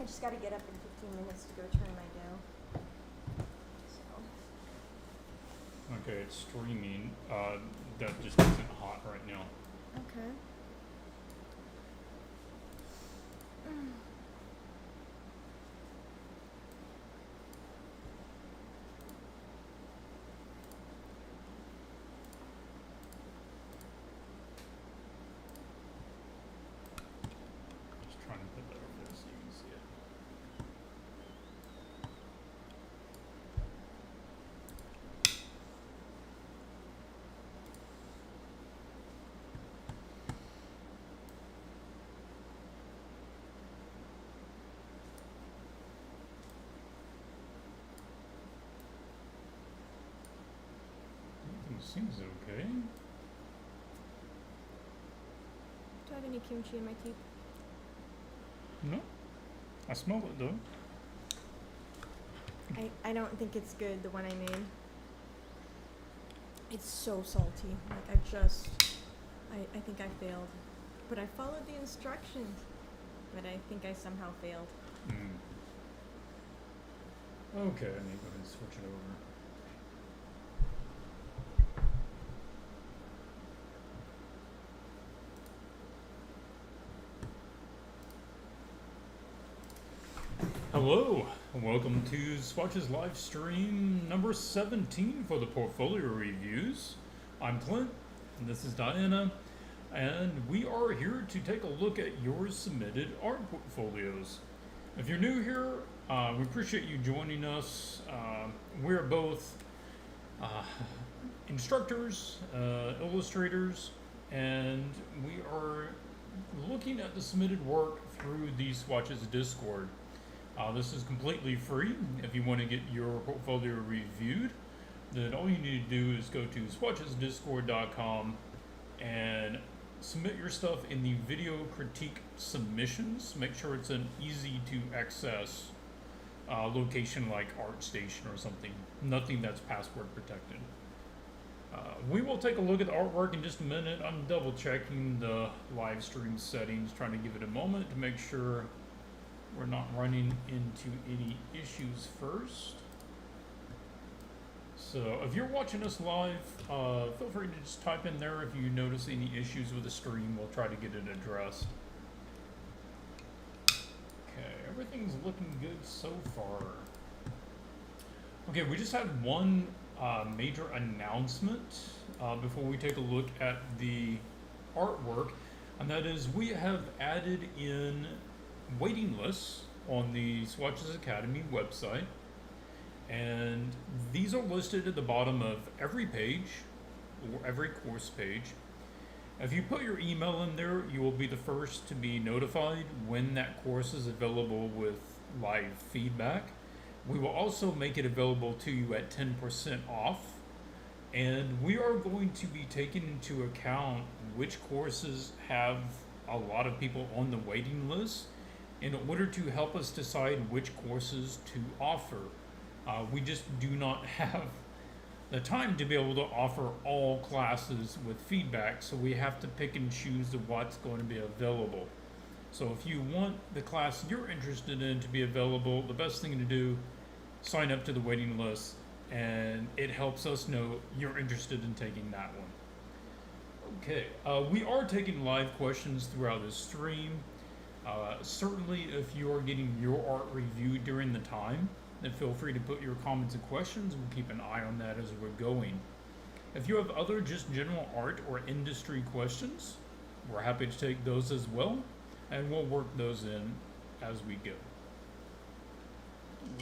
I just gotta get up in 15 minutes to go turn my dough. So. Okay, it's streaming. That just isn't hot right now. Okay. Just trying to put that over there so you can see it. Everything seems okay. Do I have any kimchi in my teeth? No, I smell it though. I don't think it's good, the one I made. It's so salty. Like, I think I failed. But I followed the instructions. But I think I somehow failed. Mm. Okay, I need to go ahead and switch it over. Hello, and welcome to Swatches live stream number 17 for the portfolio reviews. I'm Clint, and this is Diana, and we are here to take a look at your submitted art portfolios. If you're new here, we appreciate you joining us. We're both instructors, illustrators, and we are looking at the submitted work through the Swatches Discord. This is completely free. If you want to get your portfolio reviewed, then all you need to do is go to swatchesdiscord.com and submit your stuff in the video critique submissions. Make sure it's an easy to access location like ArtStation or something. Nothing that's password protected. We will take a look at the artwork in just a minute. I'm double checking the live stream settings, trying to give it a moment to make sure we're not running into any issues first. So if you're watching us live, feel free to just type in there if you notice any issues with the stream. We'll try to get it addressed. Okay, everything's looking good so far. Okay, we just had one major announcement before we take a look at the artwork, and that is we have added in waiting lists on the Swatches Academy website, and these are listed at the bottom of every page or every course page. If you put your email in there, you will be the first to be notified when that course is available with live feedback. We will also make it available to you at 10% off, and we are going to be taking into account which courses have a lot of people on the waiting list in order to help us decide which courses to offer. We just do not have the time to be able to offer all classes with feedback, so we have to pick and choose what's going to be available. So if you want the class you're interested in to be available, the best thing to do, sign up to the waiting list, and it helps us know you're interested in taking that one. Okay, we are taking live questions throughout this stream. Certainly, if you are getting your art reviewed during the time, then feel free to put your comments and questions. We'll keep an eye on that as we're going. If you have other just general art or industry questions, we're happy to take those as well, and we'll work those in as we go.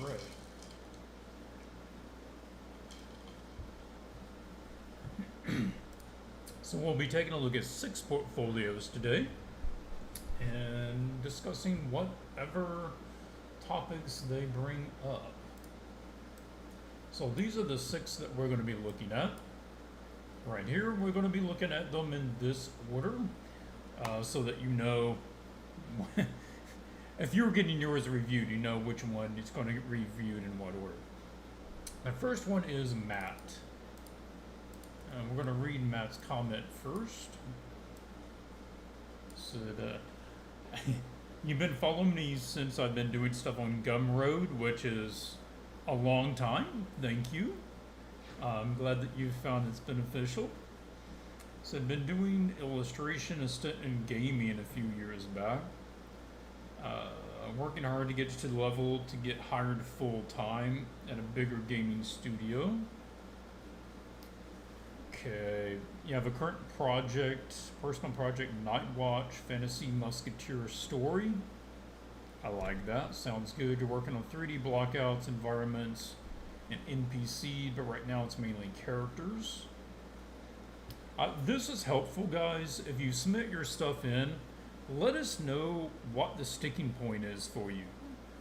Right. So we'll be taking a look at 6 portfolios today and discussing whatever topics they bring up. So these are the 6 that we're going to be looking at. Right here, we're going to be looking at them in this order, so that you know, if you're getting yours reviewed, you know which one is going to get reviewed in what order. The first one is Matt. And we're going to read Matt's comment first. So that You've been following me since I've been doing stuff on Gumroad, which is a long time. Thank you. I'm glad that you've found it's beneficial. So I've been doing illustration, a stint in gaming a few years back. I'm working hard to get to the level to get hired full time at a bigger gaming studio. Okay, you have a current project, personal project, Night Watch, Fantasy Musketeer story. I like that, sounds good. You're working on 3D blockouts, environments, and NPC, but right now it's mainly characters. This is helpful, guys. If you submit your stuff in, let us know what the sticking point is for you.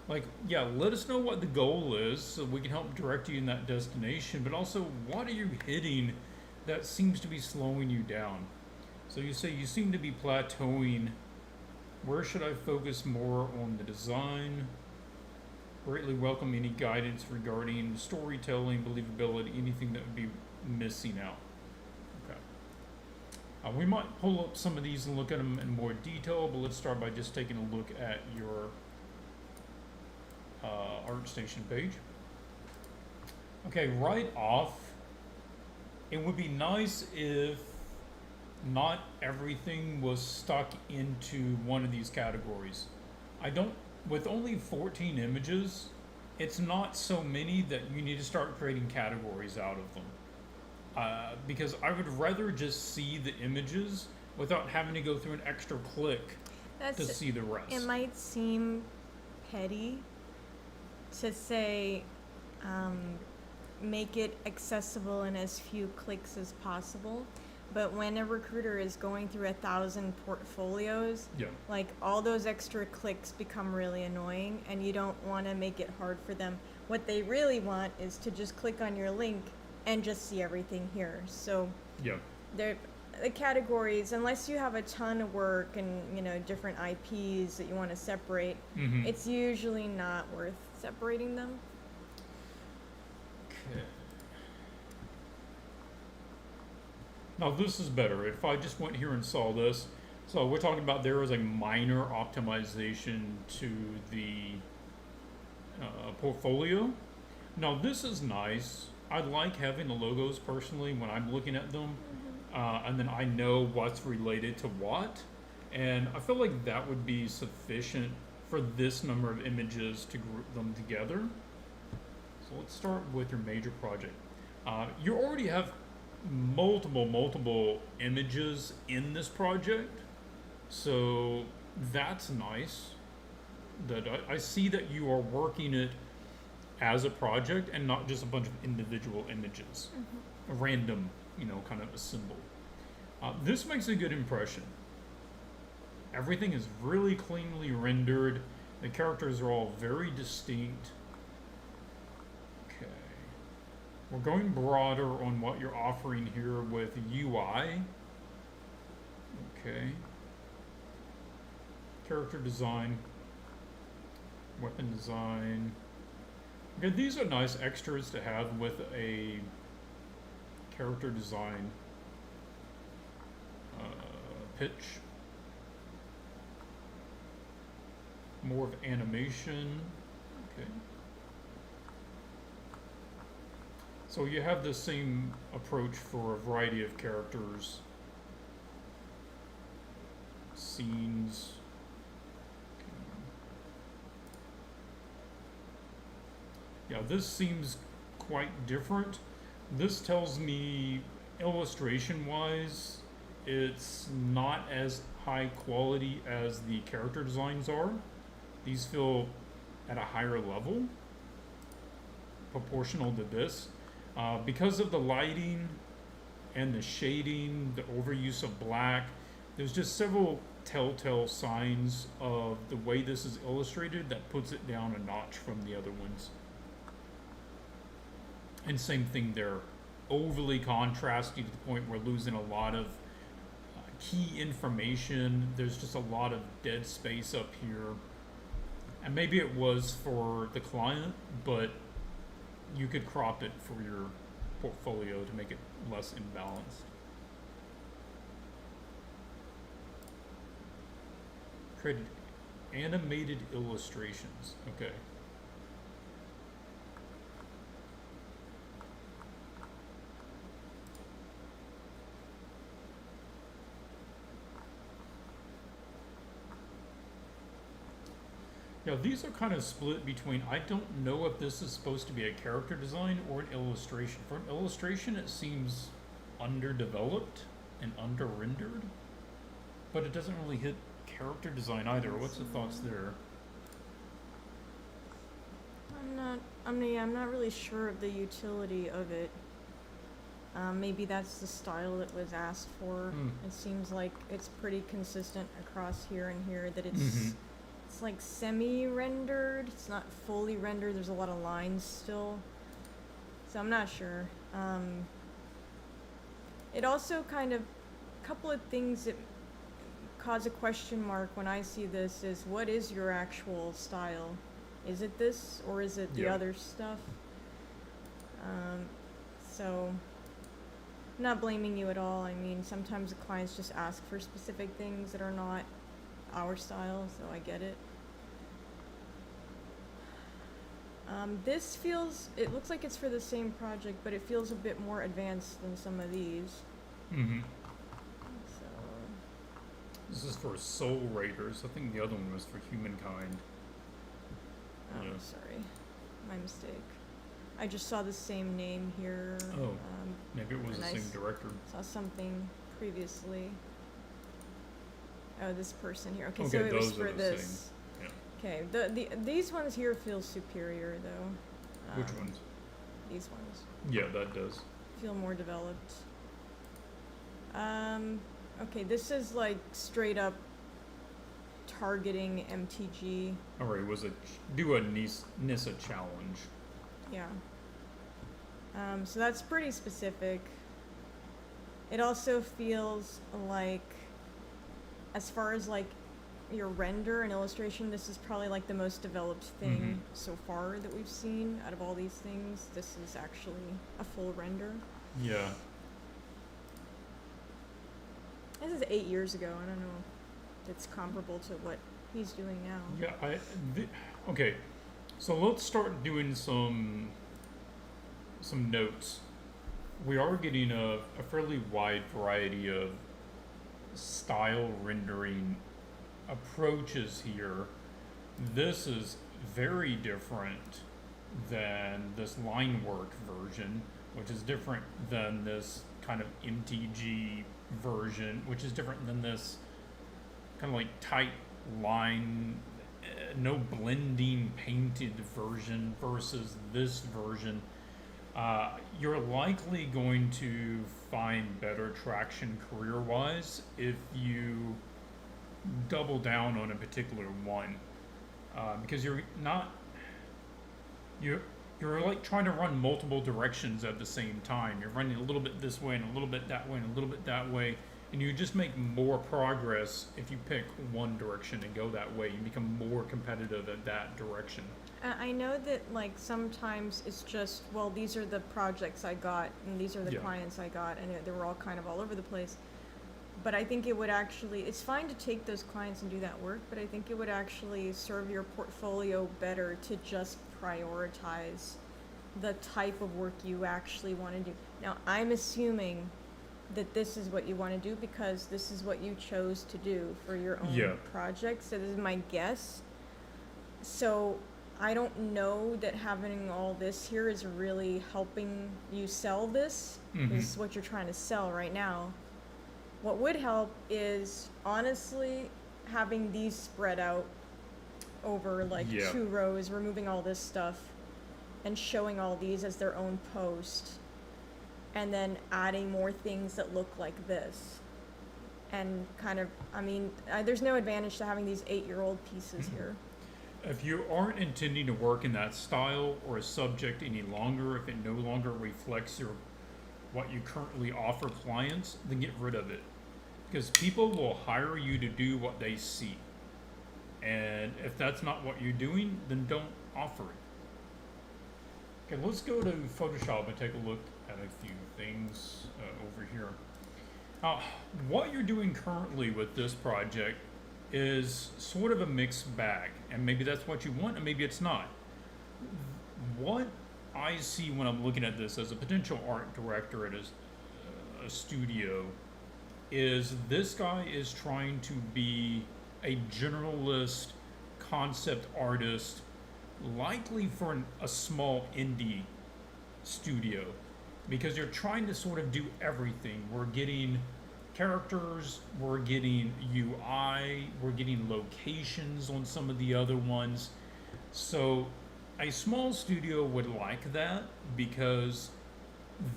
Like, yeah, let us know what the goal is so we can help direct you in that destination, but also what are you hitting that seems to be slowing you down? So you say you seem to be plateauing. Where should I focus more on the design? Greatly welcome any guidance regarding storytelling, believability, anything that would be missing out. Okay. We might pull up some of these and look at them in more detail, but let's start by just taking a look at your ArtStation page. Okay, right off, it would be nice if not everything was stuck into one of these categories. With only 14 images, it's not so many that you need to start creating categories out of them. Because I would rather just see the images without having to go through an extra click to see the rest. It might seem petty to say, make it accessible in as few clicks as possible. But when a recruiter is going through 1,000 portfolios, Yeah. like all those extra clicks become really annoying, and you don't want to make it hard for them. What they really want is to just click on your link and just see everything here. So Yeah. the categories, unless you have a ton of work and different IPs that you want to separate, Mm-hmm. it's usually not worth separating them. Okay. Now this is better. If I just went here and saw this, so we're talking about there is a minor optimization to the portfolio. Now this is nice. I like having the logos personally when I'm looking at them, and then I know what's related to what, and I feel like that would be sufficient for this number of images to group them together. So let's start with your major project. You already have multiple images in this project, so that's nice. That I see that you are working it as a project and not just a bunch of individual images, a random, kind of assembled. This makes a good impression. Everything is really cleanly rendered. The characters are all very distinct. We're going broader on what you're offering here with UI. Okay. Character design. Weapon design. Okay, these are nice extras to have with a character design pitch. More of animation. Okay. So you have the same approach for a variety of characters, scenes. Yeah, this seems quite different. This tells me, illustration-wise, it's not as high quality as the character designs are. These feel at a higher level, proportional to this. Because of the lighting and the shading, the overuse of black, there's just several telltale signs of the way this is illustrated that puts it down a notch from the other ones. And same thing there, overly contrasty to the point we're losing a lot of key information. There's just a lot of dead space up here. And maybe it was for the client, but you could crop it for your portfolio to make it less imbalanced. Created animated illustrations. Okay. Yeah, these are kind of split between, I don't know if this is supposed to be a character design or an illustration. For an illustration, it seems underdeveloped and under-rendered, but it doesn't really hit character design either. What's the thoughts there? I'm not really sure of the utility of it. Maybe that's the style that was asked for. It seems like it's pretty consistent across here and here, that it's it's like semi-rendered. It's not fully rendered. There's a lot of lines still. So I'm not sure. It also kind of, a couple of things that cause a question mark when I see this is, what is your actual style? Is it this, or is it the other stuff? So, I'm not blaming you at all. I mean, sometimes the clients just ask for specific things that are not our style, so I get it. This feels, it looks like it's for the same project, but it feels a bit more advanced than some of these. So, This is for Soul Raiders. I think the other one was for Humankind. oh, Yeah. sorry, my mistake. I just saw the same name here. Oh. Maybe it was the and I same director. saw something previously. Oh, this person here. Okay, Okay, so it was those are for the this. same. Okay, these ones here feel superior though. Which ones? These ones Yeah, that does. feel more developed. Okay, this is like straight up targeting MTG. Alright, was it do a Nissa challenge? Yeah. So that's pretty specific. It also feels like, as far as like your render and illustration, this is probably like the most developed thing so far that we've seen out of all these things. This is actually a full render. Yeah. This is 8 years ago. I don't know if it's comparable to what he's doing now. Yeah, okay. So let's start doing some notes. We are getting a fairly wide variety of style rendering approaches here. This is very different than this line work version, which is different than this kind of MTG version, which is different than this kind of like tight line, no blending painted version versus this version. You're likely going to find better traction career-wise if you double down on a particular one, because you're like trying to run multiple directions at the same time. You're running a little bit this way and a little bit that way and a little bit that way, and you just make more progress if you pick one direction and go that way. You become more competitive at that direction. I know that like sometimes it's just, well, these are the projects I got and these are the clients I got, and they were all kind of all over the place. But I think it would actually, it's fine to take those clients and do that work, but I think it would actually serve your portfolio better to just prioritize the type of work you actually want to do. Now, I'm assuming that this is what you want to do because this is what you chose to do for your own project. So this is my guess. So I don't know that having all this here is really helping you sell this. This is what you're trying to sell right now. What would help is, honestly, having these spread out over like 2 rows, removing all this stuff, and showing all these as their own post, and then adding more things that look like this. And kind of, I mean, there's no advantage to having these 8-year-old pieces here. If you aren't intending to work in that style or a subject any longer, if it no longer reflects what you currently offer clients, then get rid of it. Because people will hire you to do what they see. And if that's not what you're doing, then don't offer it. Okay, let's go to Photoshop and take a look at a few things over here. What you're doing currently with this project is sort of a mixed bag, and maybe that's what you want, and maybe it's not. What I see when I'm looking at this as a potential art director at a studio is this guy is trying to be a generalist concept artist, likely for a small indie studio, because you're trying to sort of do everything. We're getting characters, we're getting UI, we're getting locations on some of the other ones. So a small studio would like that because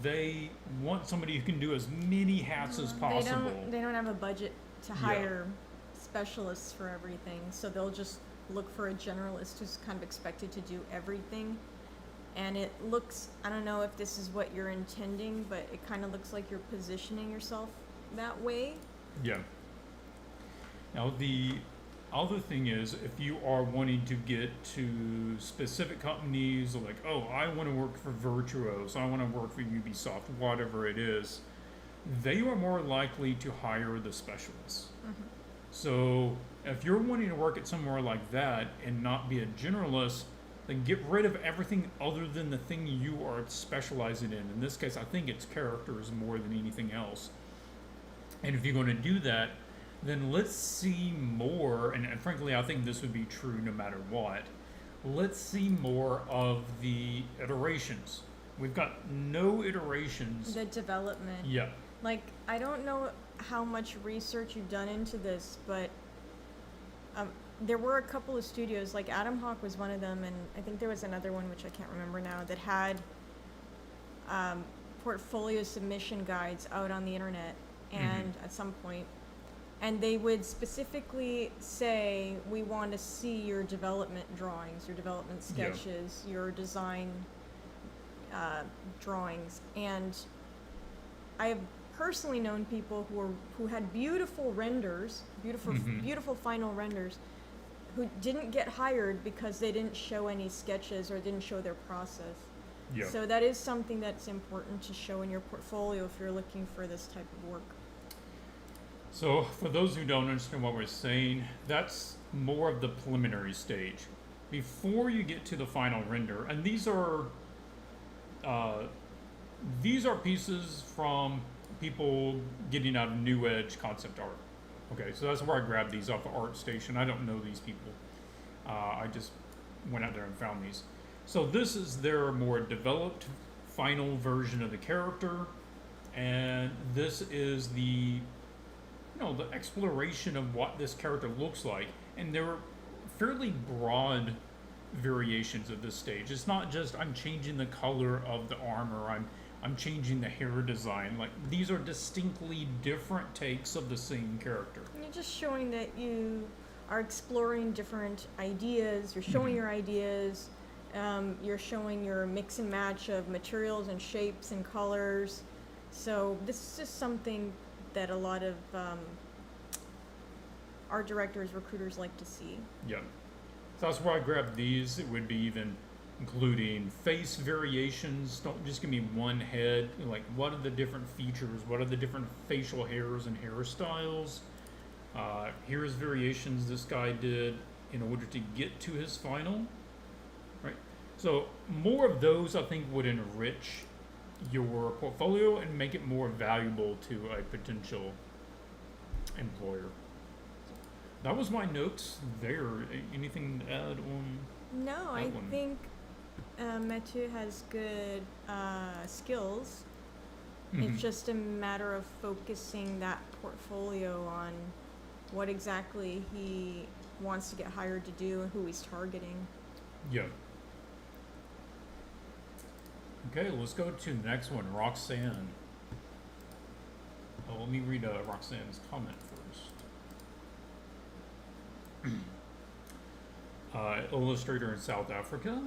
they want somebody who can do as many hats as possible. They don't have a budget to hire specialists for everything, so they'll just look for a generalist who's kind of expected to do everything. And it looks, I don't know if this is what you're intending, but it kind of looks like you're positioning yourself that way. Yeah. Now the other thing is, if you are wanting to get to specific companies, like, oh, I want to work for Virtuos, I want to work for Ubisoft, whatever it is, they are more likely to hire the specialists. Mm-hmm. So if you're wanting to work at somewhere like that and not be a generalist, then get rid of everything other than the thing you are specializing in. In this case, I think it's characters more than anything else. And if you're going to do that, then let's see more, and frankly, I think this would be true no matter what. Let's see more of the iterations. We've got no iterations. The development. Yeah. Like, I don't know how much research you've done into this, but there were a couple of studios, like Adam Hawk was one of them, and I think there was another one, which I can't remember now, that had portfolio submission guides out on the internet, and at some point, and they would specifically say, we want to see your development drawings, your development sketches, your design drawings. And I have personally known people who had beautiful renders, beautiful final renders, who didn't get hired because they didn't show any sketches or didn't show their process. Yeah. So that is something that's important to show in your portfolio if you're looking for this type of work. So for those who don't understand what we're saying, that's more of the preliminary stage. Before you get to the final render, and these are pieces from people getting out of New Edge concept art. Okay, so that's where I grabbed these off the ArtStation. I don't know these people. I just went out there and found these. So this is their more developed final version of the character, and this is the the exploration of what this character looks like. And there are fairly broad variations of this stage. It's not just I'm changing the color of the armor, I'm changing the hair design. Like, these are distinctly different takes of the same character. You're just showing that you are exploring different ideas, you're showing your ideas, you're showing your mix and match of materials and shapes and colors. So this is just something that a lot of art directors, recruiters like to see. Yeah. So that's where I grabbed these. It would be even including face variations. Don't just give me one head. Like, what are the different features? What are the different facial hairs and hairstyles? Here's variations this guy did in order to get to his final. Right? So more of those, I think, would enrich your portfolio and make it more valuable to a potential employer. That was my notes there. Anything to add on? No, I think Mathieu has good skills. It's just a matter of focusing that portfolio on what exactly he wants to get hired to do and who he's targeting. Yeah. Okay, let's go to the next one, Roxanne. Oh, let me read Roxanne's comment first. Illustrator in South Africa.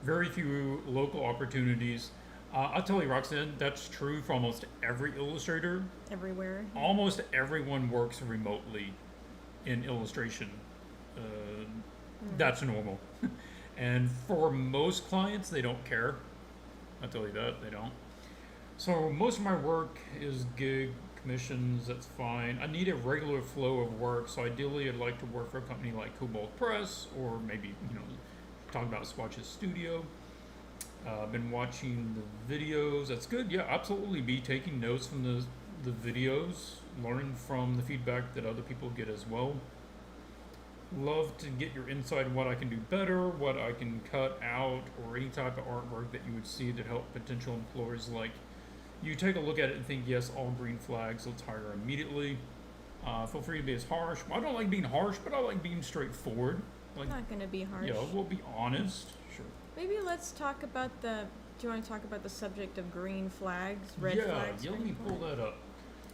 Very few local opportunities. I'll tell you, Roxanne, that's true for almost every illustrator. Everywhere. Almost everyone works remotely in illustration. That's normal. And for most clients, they don't care. I'll tell you that, they don't. So most of my work is gig commissions, that's fine. I need a regular flow of work, so ideally I'd like to work for a company like Cobalt Press, or maybe, talk about Swatches Studio. I've been watching the videos. That's good. Yeah, absolutely. Be taking notes from the videos, learning from the feedback that other people get as well. Love to get your insight on what I can do better, what I can cut out, or any type of artwork that you would see that help potential employers. Like, you take a look at it and think, yes, all green flags, let's hire immediately. Feel free to be as harsh. I don't like being harsh, but I like being straightforward. Like, Not going to be harsh. yeah, we'll be honest. Sure. Maybe let's talk about do you want to talk about the subject of green flags, red flags? Yeah, let me pull that up.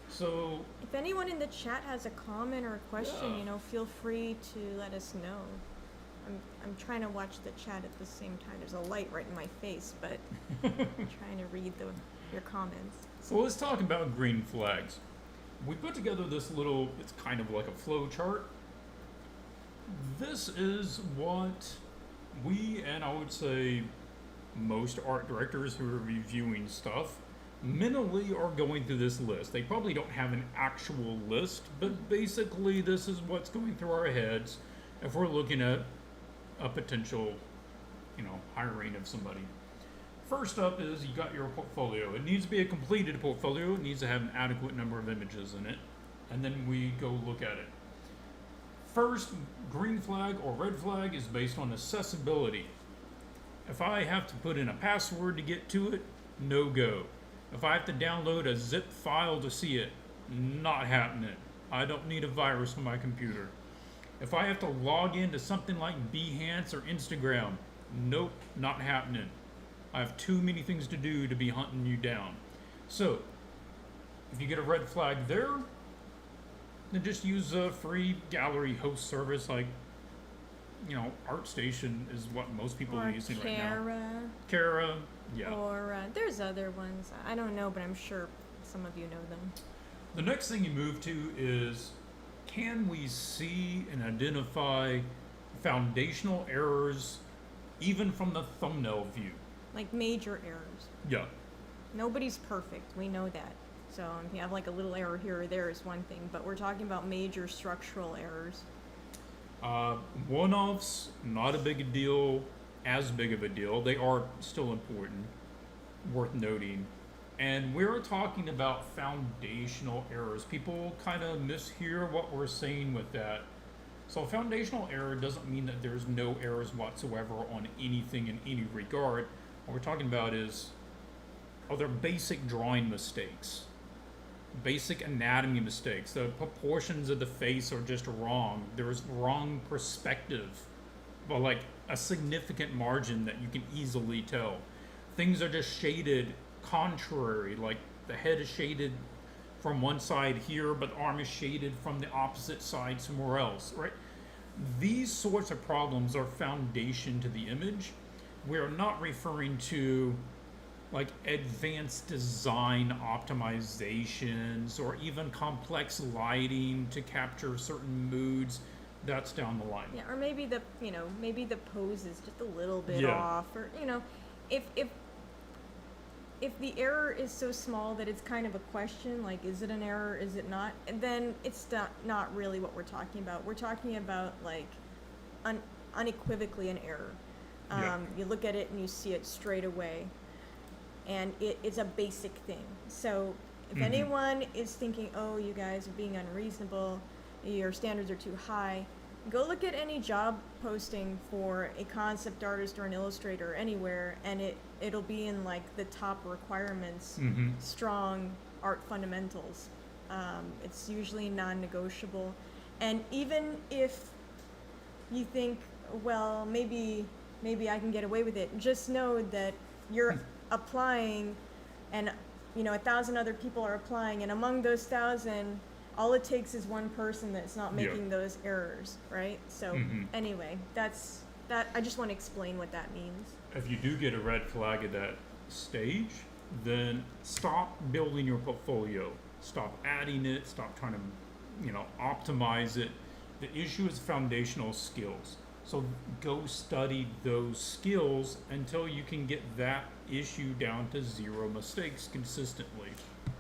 So, if anyone in the chat has a comment or a question, Yeah. Feel free to let us know. I'm trying to watch the chat at the same time. There's a light right in my face, but I'm trying to read your comments. so let's talk about green flags. We put together this little, it's kind of like a flow chart. This is what we, and I would say most art directors who are reviewing stuff, mentally are going through this list. They probably don't have an actual list, but basically this is what's going through our heads if we're looking at a potential, hiring of somebody. First up is you got your portfolio. It needs to be a completed portfolio. It needs to have an adequate number of images in it. And then we go look at it. First, green flag or red flag is based on accessibility. If I have to put in a password to get to it, no go. If I have to download a zip file to see it, not happening. I don't need a virus on my computer. If I have to log into something like Behance or Instagram, nope, not happening. I have too many things to do to be hunting you down. So, if you get a red flag there, then just use a free gallery host service like, ArtStation is what most people are using right now. Kara, yeah. Or there's other ones. I don't know, but I'm sure some of you know them. The next thing you move to is, can we see and identify foundational errors even from the thumbnail view? Like major errors. Yeah. Nobody's perfect. We know that. So if you have like a little error here or there is one thing, but we're talking about major structural errors. One-offs, not a big deal, as big of a deal. They are still important, worth noting. And we're talking about foundational errors. People kind of mishear what we're saying with that. So a foundational error doesn't mean that there's no errors whatsoever on anything in any regard. What we're talking about is, are there basic drawing mistakes? Basic anatomy mistakes. The proportions of the face are just wrong. There's wrong perspective, but like a significant margin that you can easily tell. Things are just shaded contrary, like the head is shaded from one side here, but the arm is shaded from the opposite side somewhere else, right? These sorts of problems are foundation to the image. We're not referring to like advanced design optimizations or even complex lighting to capture certain moods. That's down the line. Yeah, or maybe the pose is just a little bit off, or if the error is so small that it's kind of a question, like is it an error, is it not? And then it's not really what we're talking about. We're talking about like unequivocally an error. You look at it and you see it straight away. And it is a basic thing. So if anyone is thinking, oh, you guys are being unreasonable, your standards are too high, go look at any job posting for a concept artist or an illustrator anywhere, and it'll be in like the top requirements, strong art fundamentals. It's usually non-negotiable. And even if you think, well, maybe I can get away with it, just know that you're applying, and 1,000 other people are applying, and among those 1,000, all it takes is one person that's not making those errors, right? So anyway, that's that. I just want to explain what that means. If you do get a red flag at that stage, then stop building your portfolio. Stop adding it. Stop trying to, optimize it. The issue is foundational skills. So go study those skills until you can get that issue down to zero mistakes consistently.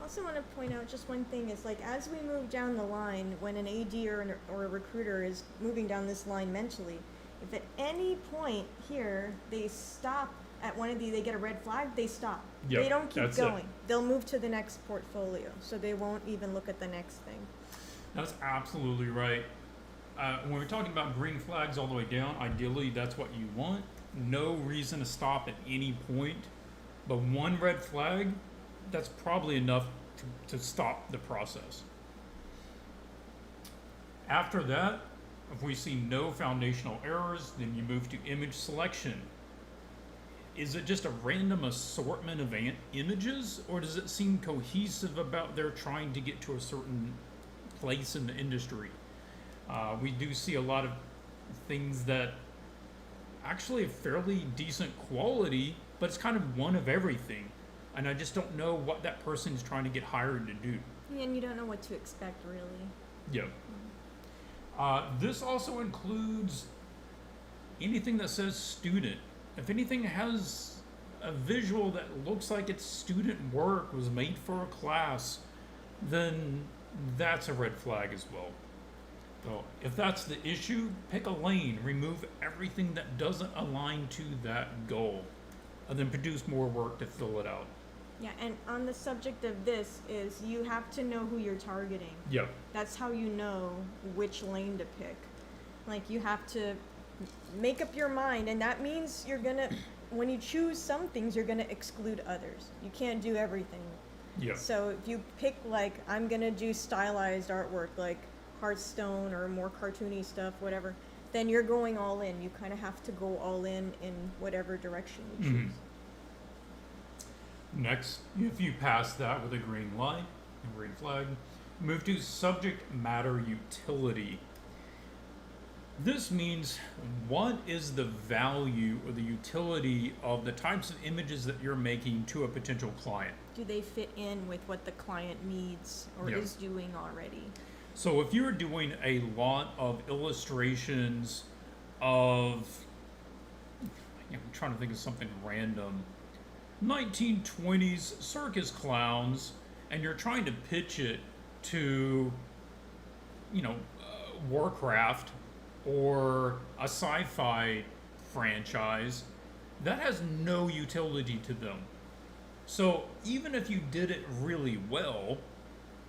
Also want to point out just one thing is like as we move down the line, when an AD or a recruiter is moving down this line mentally, if at any point here they stop at one of they get a red flag, they stop. Yep, They don't keep that's going. it. They'll move to the next portfolio, so they won't even look at the next thing. That's absolutely right. When we're talking about green flags all the way down, ideally that's what you want. No reason to stop at any point. But one red flag, that's probably enough to stop the process. After that, if we see no foundational errors, then you move to image selection. Is it just a random assortment of images, or does it seem cohesive about they're trying to get to a certain place in the industry? We do see a lot of things that actually have fairly decent quality, but it's kind of one of everything. And I just don't know what that person is trying to get hired to do. And you don't know what to expect, really. Yep. This also includes anything that says student. If anything has a visual that looks like it's student work, was made for a class, then that's a red flag as well. So if that's the issue, pick a lane, remove everything that doesn't align to that goal, and then produce more work to fill it out. Yeah, and on the subject of this is you have to know who you're targeting. Yep. That's how you know which lane to pick. Like you have to make up your mind, and that means you're gonna, when you choose some things, you're gonna exclude others. You can't do everything. Yep. So if you pick like, I'm gonna do stylized artwork, like Hearthstone or more cartoony stuff, whatever, then you're going all in. You kind of have to go all in whatever direction you choose. Next, if you pass that with a green light, a green flag, move to subject matter utility. This means what is the value or the utility of the types of images that you're making to a potential client? Do they fit in with what the client needs or Yeah. is doing already? So if you're doing a lot of illustrations of, I'm trying to think of something random, 1920s circus clowns, and you're trying to pitch it to, Warcraft or a sci-fi franchise, that has no utility to them. So even if you did it really well,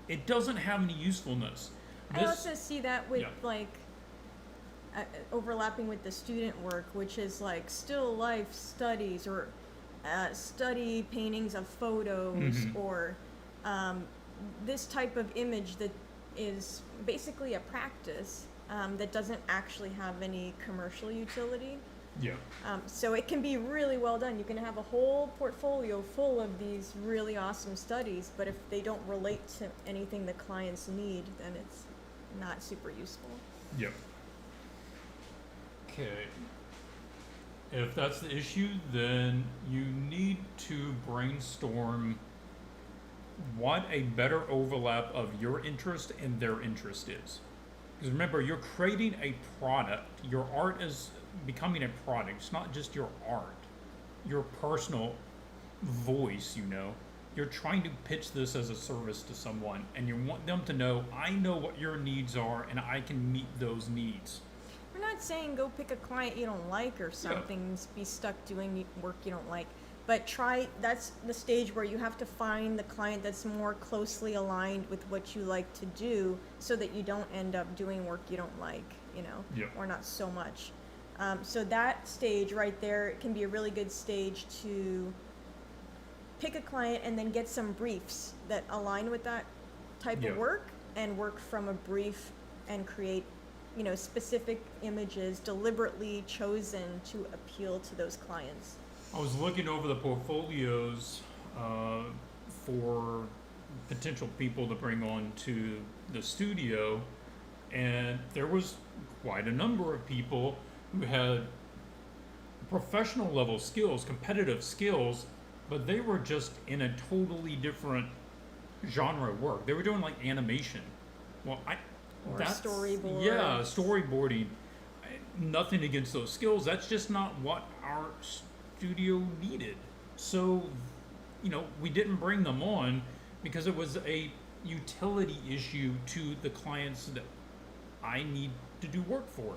it doesn't have any usefulness. I also see that with Yeah. overlapping with the student work, which is like still life studies or study paintings of photos or this type of image that is basically a practice that doesn't actually have any commercial utility. Yeah. So it can be really well done. You can have a whole portfolio full of these really awesome studies, but if they don't relate to anything the clients need, then it's not super useful. Yep. Okay. If that's the issue, then you need to brainstorm what a better overlap of your interest and their interest is. Because remember, you're creating a product. Your art is becoming a product. It's not just your art, your personal voice, You're trying to pitch this as a service to someone, and you want them to know, I know what your needs are, and I can meet those needs. We're not saying go pick a client you don't like or something, and be stuck doing work you don't like. But that's the stage where you have to find the client that's more closely aligned with what you like to do so that you don't end up doing work you don't like, or not so much. So that stage right there can be a really good stage to pick a client and then get some briefs that align with that type of work and work from a brief and create, specific images deliberately chosen to appeal to those clients. I was looking over the portfolios for potential people to bring on to the studio, and there was quite a number of people who had professional level skills, competitive skills, but they were just in a totally different genre of work. They were doing like animation. Well, that's storyboards. Yeah, storyboarding. Nothing against those skills. That's just not what our studio needed. So, we didn't bring them on because it was a utility issue to the clients that I need to do work for.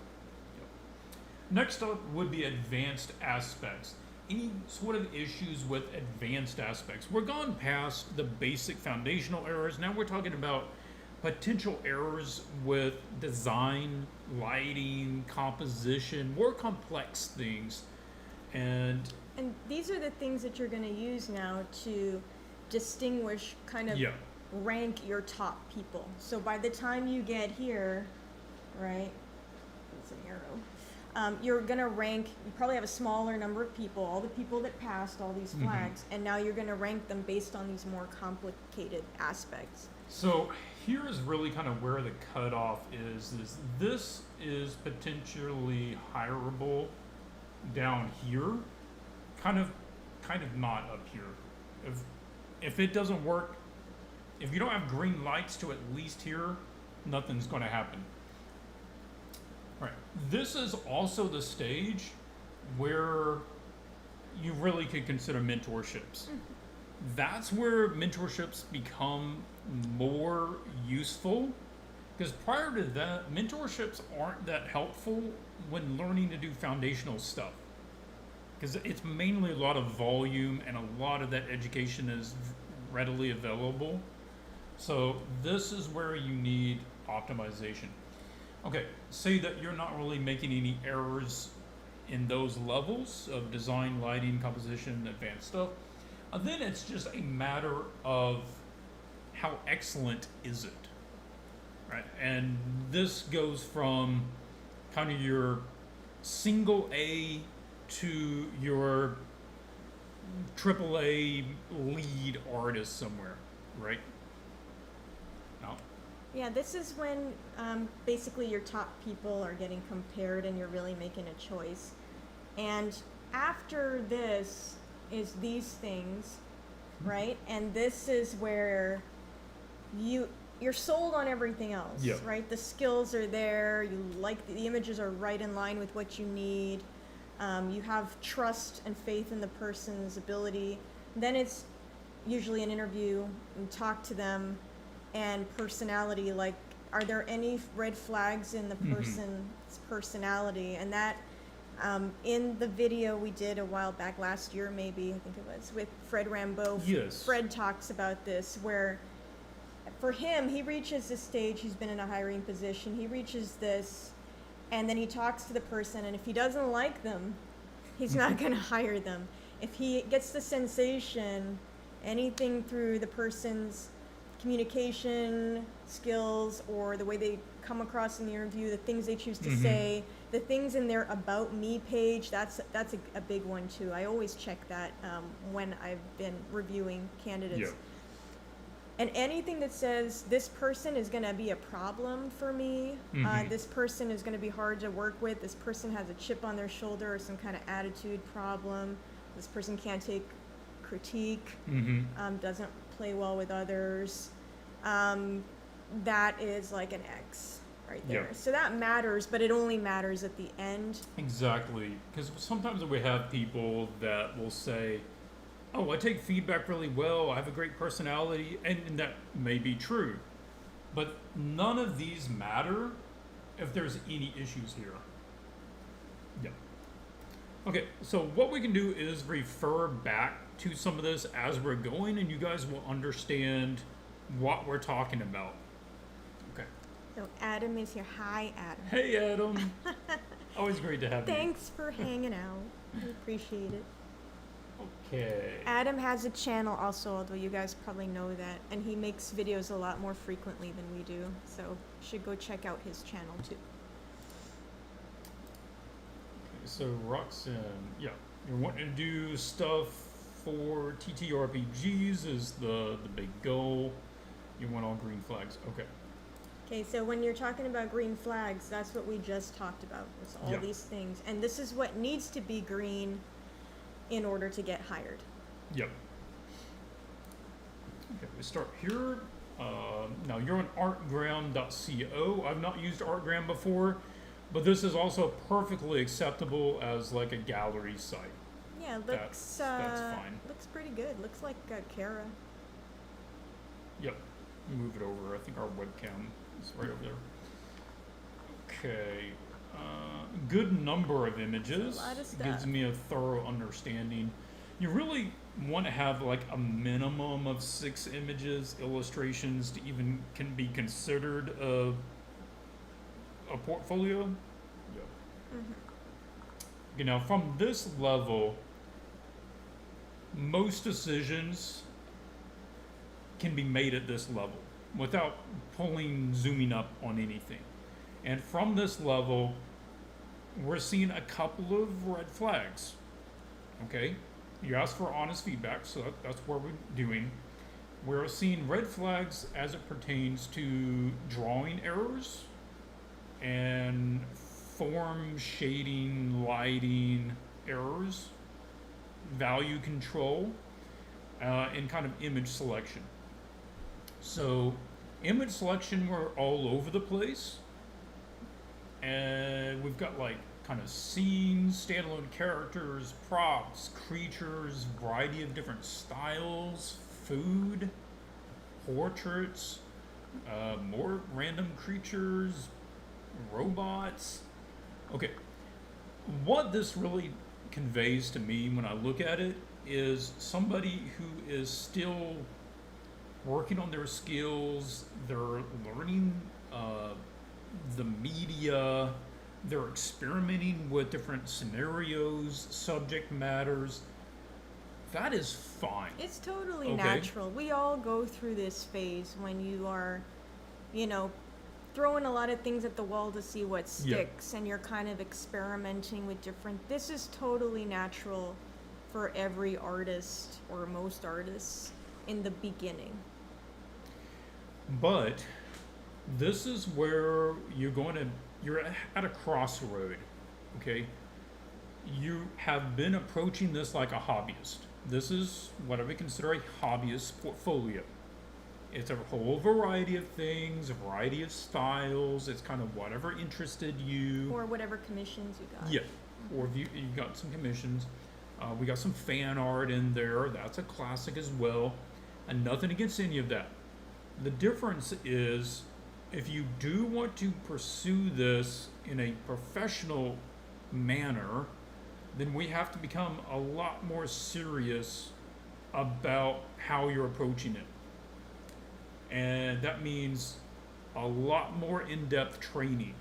Next up would be advanced aspects. Any sort of issues with advanced aspects. We're gone past the basic foundational errors. Now we're talking about potential errors with design, lighting, composition, more complex things. And these are the things that you're going to use now to distinguish, kind of rank your top people. So by the time you get here, right, it's an arrow, you're going to rank, you probably have a smaller number of people, all the people that passed all these flags, and now you're going to rank them based on these more complicated aspects. So here's really kind of where the cutoff is this is potentially hireable down here, kind of not up here. If it doesn't work, if you don't have green lights to at least here, nothing's going to happen. Right. This is also the stage where you really could consider mentorships. That's where mentorships become more useful, because prior to that, mentorships aren't that helpful when learning to do foundational stuff, because it's mainly a lot of volume and a lot of that education is readily available. So this is where you need optimization. Okay, say that you're not really making any errors in those levels of design, lighting, composition, advanced stuff. Then it's just a matter of how excellent is it, right? And this goes from kind of your single A to your triple A lead artist somewhere, right? No? Yeah, this is when basically your top people are getting compared and you're really making a choice. And after this is these things, right? And this is where you're sold on everything else, right? The skills are there. You like the images are right in line with what you need. You have trust and faith in the person's ability. Then it's usually an interview and talk to them, and personality. Like, are there any red flags in the person's personality? And that in the video we did a while back, last year maybe, I think it was, with Fred Rambeau. Yes. Fred talks about this, where for him, he reaches this stage, he's been in a hiring position, he reaches this, and then he talks to the person, and if he doesn't like them, he's not going to hire them. If he gets the sensation, anything through the person's communication skills or the way they come across in the interview, the things they choose to say, the things in their About Me page, that's a big one too. I always check that when I've been reviewing candidates. And anything that says this person is going to be a problem for me, this person is going to be hard to work with, this person has a chip on their shoulder or some kind of attitude problem, this person can't take critique, doesn't play well with others, that is like an X right there. So that matters, but it only matters at the end. Exactly, because sometimes we have people that will say, oh, I take feedback really well, I have a great personality, and that may be true. But none of these matter if there's any issues here. Okay, so what we can do is refer back to some of this as we're going, and you guys will understand what we're talking about. Okay. So Adam is here. Hi, Adam. Hey, Adam. Always great to have you. Thanks for hanging out. We appreciate it. Okay. Adam has a channel also, although you guys probably know that, and he makes videos a lot more frequently than we do, so you should go check out his channel too. Okay, so Roxan, you're wanting to do stuff for TTRPGs is the big goal. You want all green flags. Okay, so when you're talking about green flags, that's what we just talked about, was all these things, and this is what needs to be green in order to get hired. Okay, we start here. Now you're on artgram.co. I've not used Artgram before, but this is also perfectly acceptable as like a gallery site. Yeah, looks that's fine. Looks pretty good. Looks like Kara. Yep. Move it over. I think our webcam is right over there. Okay. Good number of images a lot of stuff. gives me a thorough understanding. You really want to have like a minimum of 6 images, illustrations to even can be considered a portfolio. Yep. Mm-hmm. You know, from this level, most decisions can be made at this level without zooming up on anything. And from this level, we're seeing a couple of red flags. Okay? You asked for honest feedback, so that's what we're doing. We're seeing red flags as it pertains to drawing errors and form, shading, lighting errors, value control, and kind of image selection. So, image selection, we're all over the place. And we've got like kind of scenes, standalone characters, props, creatures, variety of different styles, food, portraits, more random creatures, robots. Okay, what this really conveys to me when I look at it is somebody who is still working on their skills, they're learning the media, they're experimenting with different scenarios, subject matters. That is fine. It's totally Okay. natural. We all go through this phase when you are, you know, throwing a lot of things at the wall to see what sticks, and you're kind of experimenting with different. This is totally natural for every artist or most artists in the beginning. But this is where you're at a crossroad, okay? You have been approaching this like a hobbyist. This is what I would consider a hobbyist portfolio. It's a whole variety of things, a variety of styles. It's kind of whatever interested you. Or whatever commissions you got. Yeah, or if you got some commissions. We got some fan art in there. That's a classic as well. And nothing against any of that. The difference is, if you do want to pursue this in a professional manner, then we have to become a lot more serious about how you're approaching it. And that means a lot more in-depth training.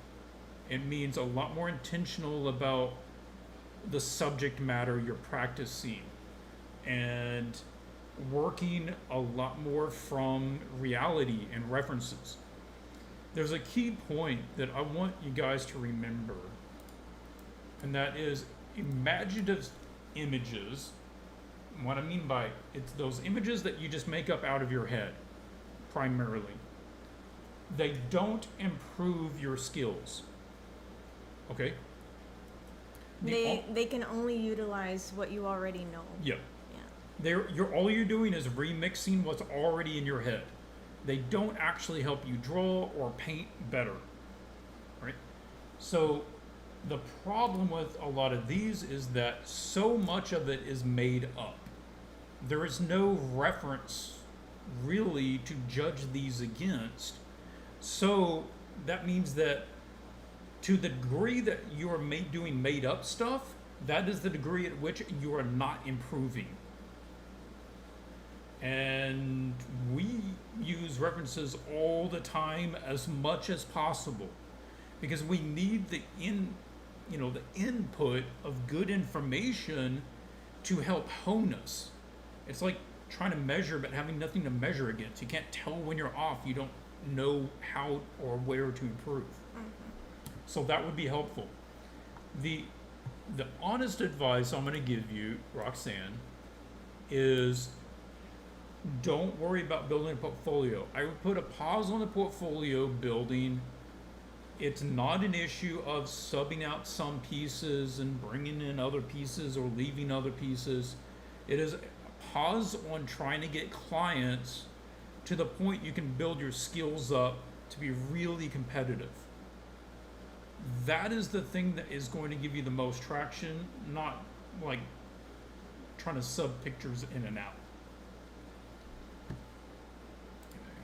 It means a lot more intentional about the subject matter you're practicing, and working a lot more from reality and references. There's a key point that I want you guys to remember, and that is imaginative images. What I mean by it's those images that you just make up out of your head, primarily. They don't improve your skills. Okay? They can only utilize what you already know. Yep. Yeah. All you're doing is remixing what's already in your head. They don't actually help you draw or paint better, right? So the problem with a lot of these is that so much of it is made up. There is no reference really to judge these against. So that means that to the degree that you are doing made up stuff, that is the degree at which you are not improving. And we use references all the time as much as possible, because we need the input of good information to help hone us. It's like trying to measure but having nothing to measure against. You can't tell when you're off. You don't know how or where to improve. So that would be helpful. The honest advice I'm going to give you, Roxanne, is don't worry about building a portfolio. I would put a pause on the portfolio building. It's not an issue of subbing out some pieces and bringing in other pieces or leaving other pieces. It is a pause on trying to get clients to the point you can build your skills up to be really competitive. That is the thing that is going to give you the most traction, not like trying to sub pictures in and out. Okay.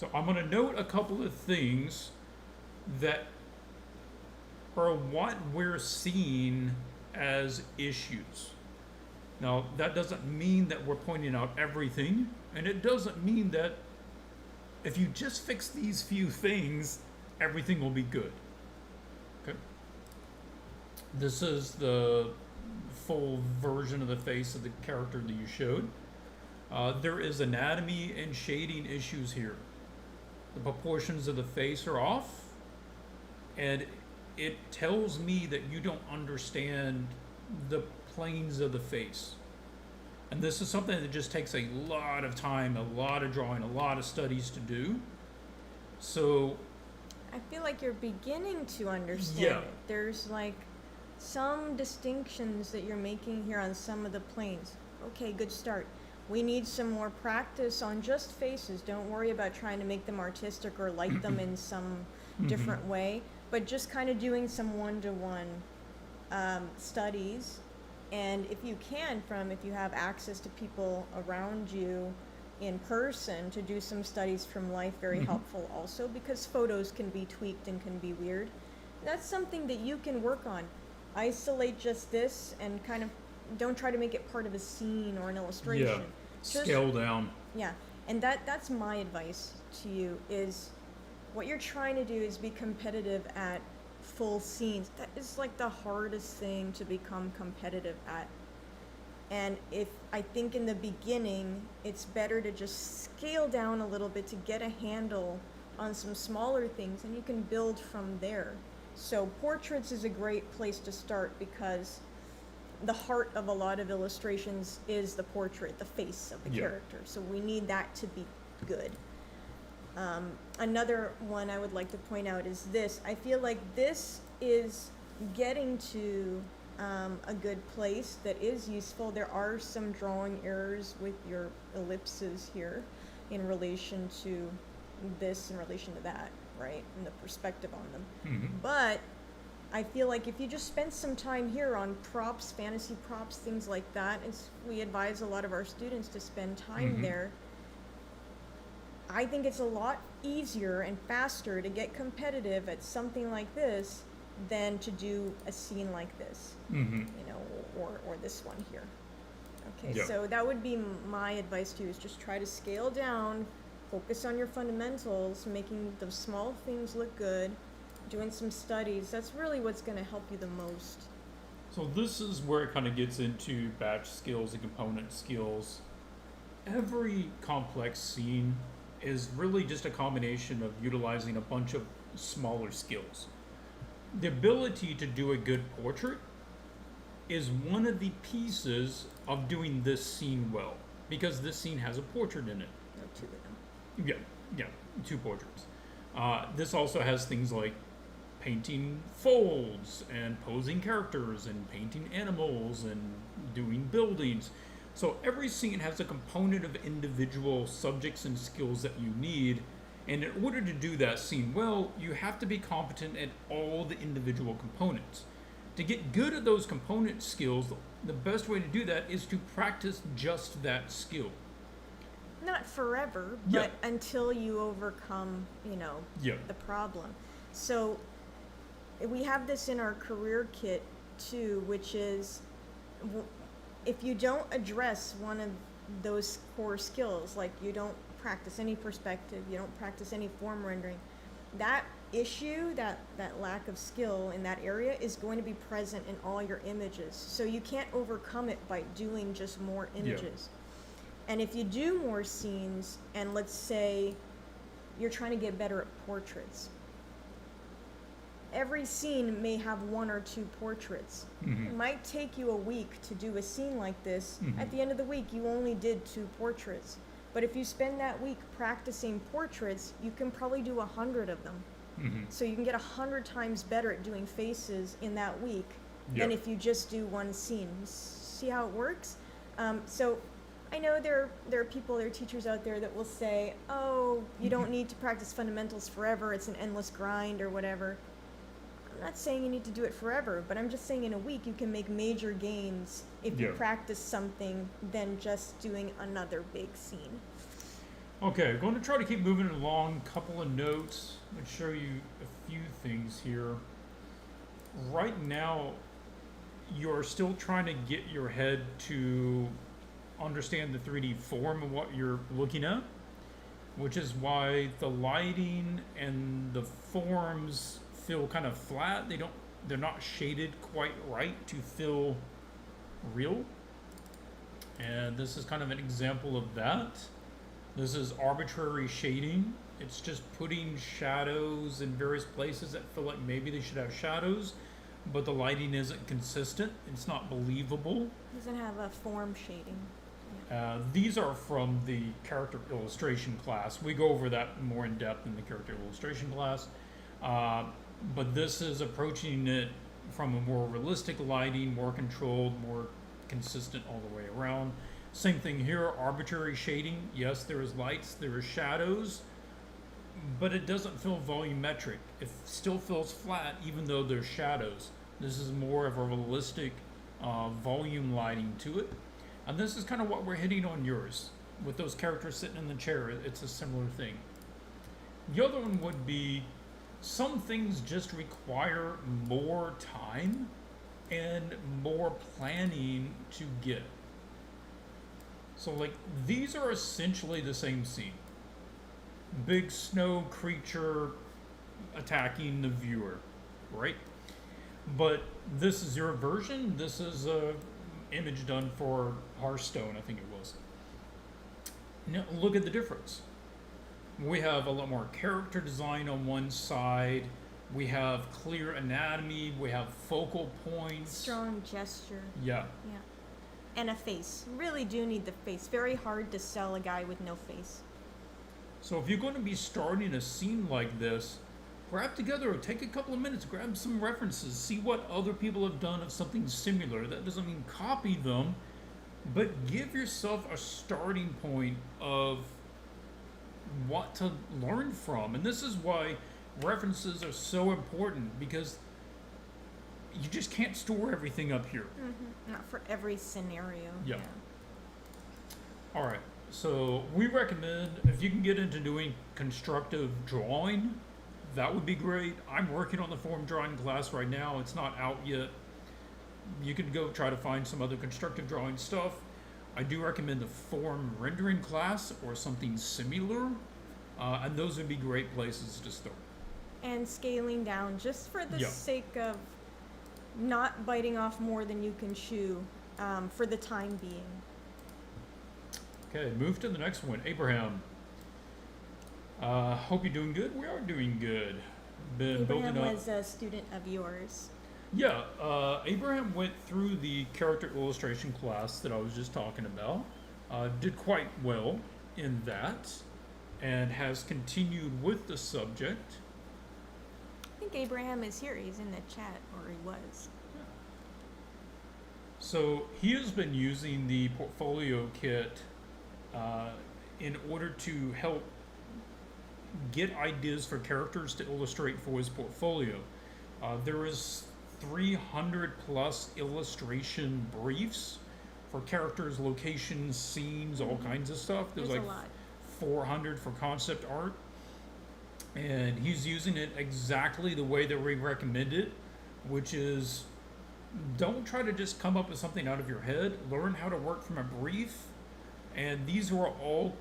So I'm going to note a couple of things that are what we're seeing as issues. Now, that doesn't mean that we're pointing out everything, and it doesn't mean that if you just fix these few things, everything will be good. Okay. This is the full version of the face of the character that you showed. There is anatomy and shading issues here. The proportions of the face are off, and it tells me that you don't understand the planes of the face. And this is something that just takes a lot of time, a lot of drawing, a lot of studies to do. So I feel like you're beginning to understand Yeah. it. There's like some distinctions that you're making here on some of the planes. Okay, good start. We need some more practice on just faces. Don't worry about trying to make them artistic or light them in some different way, but just kind of doing some one-to-one studies. And if you can, if you have access to people around you in person to do some studies from life, very helpful also, because photos can be tweaked and can be weird. That's something that you can work on. Isolate just this and kind of don't try to make it part of a scene or an illustration. Yeah, Just- scale down. Yeah, and that's my advice to you is what you're trying to do is be competitive at full scenes. That is like the hardest thing to become competitive at. And I think in the beginning, it's better to just scale down a little bit to get a handle on some smaller things, and you can build from there. So portraits is a great place to start because the heart of a lot of illustrations is the portrait, the face of the character. So we need that to be good. Another one I would like to point out is this. I feel like this is getting to a good place that is useful. There are some drawing errors with your ellipses here in relation to this, in relation to that, right? And the perspective on them. But I feel like if you just spend some time here on props, fantasy props, things like that, we advise a lot of our students to spend time there. I think it's a lot easier and faster to get competitive at something like this than to do a scene like this, you know, or this one here. Okay, Yeah. so that would be my advice to you, is just try to scale down, focus on your fundamentals, making the small things look good, doing some studies. That's really what's going to help you the most. So this is where it kind of gets into batch skills and component skills. Every complex scene is really just a combination of utilizing a bunch of smaller skills. The ability to do a good portrait is one of the pieces of doing this scene well, because this scene has a portrait in it. No, two of them. Yeah, two portraits. This also has things like painting folds and posing characters and painting animals and doing buildings. So every scene has a component of individual subjects and skills that you need, and in order to do that scene well, you have to be competent at all the individual components. To get good at those component skills, the best way to do that is to practice just that skill. Not forever, Yeah. but until you overcome, you know, Yeah. the problem. So we have this in our career kit too, which is if you don't address one of those core skills, like you don't practice any perspective, you don't practice any form rendering, that issue, that lack of skill in that area is going to be present in all your images. So you can't overcome it by doing just more images. And if you do more scenes, and let's say you're trying to get better at portraits, every scene may have one or two portraits. It might take you a week to do a scene like this. At the end of the week, you only did 2 portraits. But if you spend that week practicing portraits, you can probably do 100 of them. So you can get 100 times better at doing faces in that week than if you just do one scene. See how it works? So I know there are people, there are teachers out there that will say, oh, you don't need to practice fundamentals forever, it's an endless grind or whatever. I'm not saying you need to do it forever, but I'm just saying in a week you can make major gains if you practice something than just doing another big scene. Okay, going to try to keep moving along. Couple of notes. I'm going to show you a few things here. Right now, you're still trying to get your head to understand the 3D form of what you're looking at, which is why the lighting and the forms feel kind of flat. They're not shaded quite right to feel real. And this is kind of an example of that. This is arbitrary shading. It's just putting shadows in various places that feel like maybe they should have shadows, but the lighting isn't consistent. It's not believable. Doesn't have a form shading. These are from the character illustration class. We go over that more in depth in the character illustration class. But this is approaching it from a more realistic lighting, more controlled, more consistent all the way around. Same thing here, arbitrary shading. Yes, there is lights, there is shadows, but it doesn't feel volumetric. It still feels flat even though there's shadows. This is more of a realistic volume lighting to it. And this is kind of what we're hitting on yours. With those characters sitting in the chair, it's a similar thing. The other one would be some things just require more time and more planning to get. So like these are essentially the same scene. Big snow creature attacking the viewer, right? But this is your version. This is a image done for Hearthstone, I think it was. Now look at the difference. We have a lot more character design on one side. We have clear anatomy. We have focal points. Strong gesture. Yeah. Yeah. And a face. Really do need the face. Very hard to sell a guy with no face. So if you're going to be starting a scene like this, grab together, take a couple of minutes, grab some references, see what other people have done of something similar. That doesn't mean copy them, but give yourself a starting point of what to learn from. And this is why references are so important, because you just can't store everything up here. Mm-hmm. Not for every scenario. Yeah. All right. So we recommend, if you can get into doing constructive drawing, that would be great. I'm working on the form drawing class right now. It's not out yet. You can go try to find some other constructive drawing stuff. I do recommend the form rendering class or something similar, and those would be great places to start. And scaling down just for the Yeah. sake of not biting off more than you can chew for the time being. Okay, move to the next one. Abraham. Hope you're doing good. We are doing good. Been Abraham building up. was a student of yours. Yeah, Abraham went through the character illustration class that I was just talking about. Did quite well in that, and has continued with the subject. I think Abraham is here. He's in the chat, or he was. So he has been using the portfolio kit in order to help get ideas for characters to illustrate for his portfolio. There is 300 plus illustration briefs for characters, locations, scenes, all kinds of stuff. There's like a lot. 400 for concept art. And he's using it exactly the way that we recommend it, which is don't try to just come up with something out of your head. Learn how to work from a brief. And these were all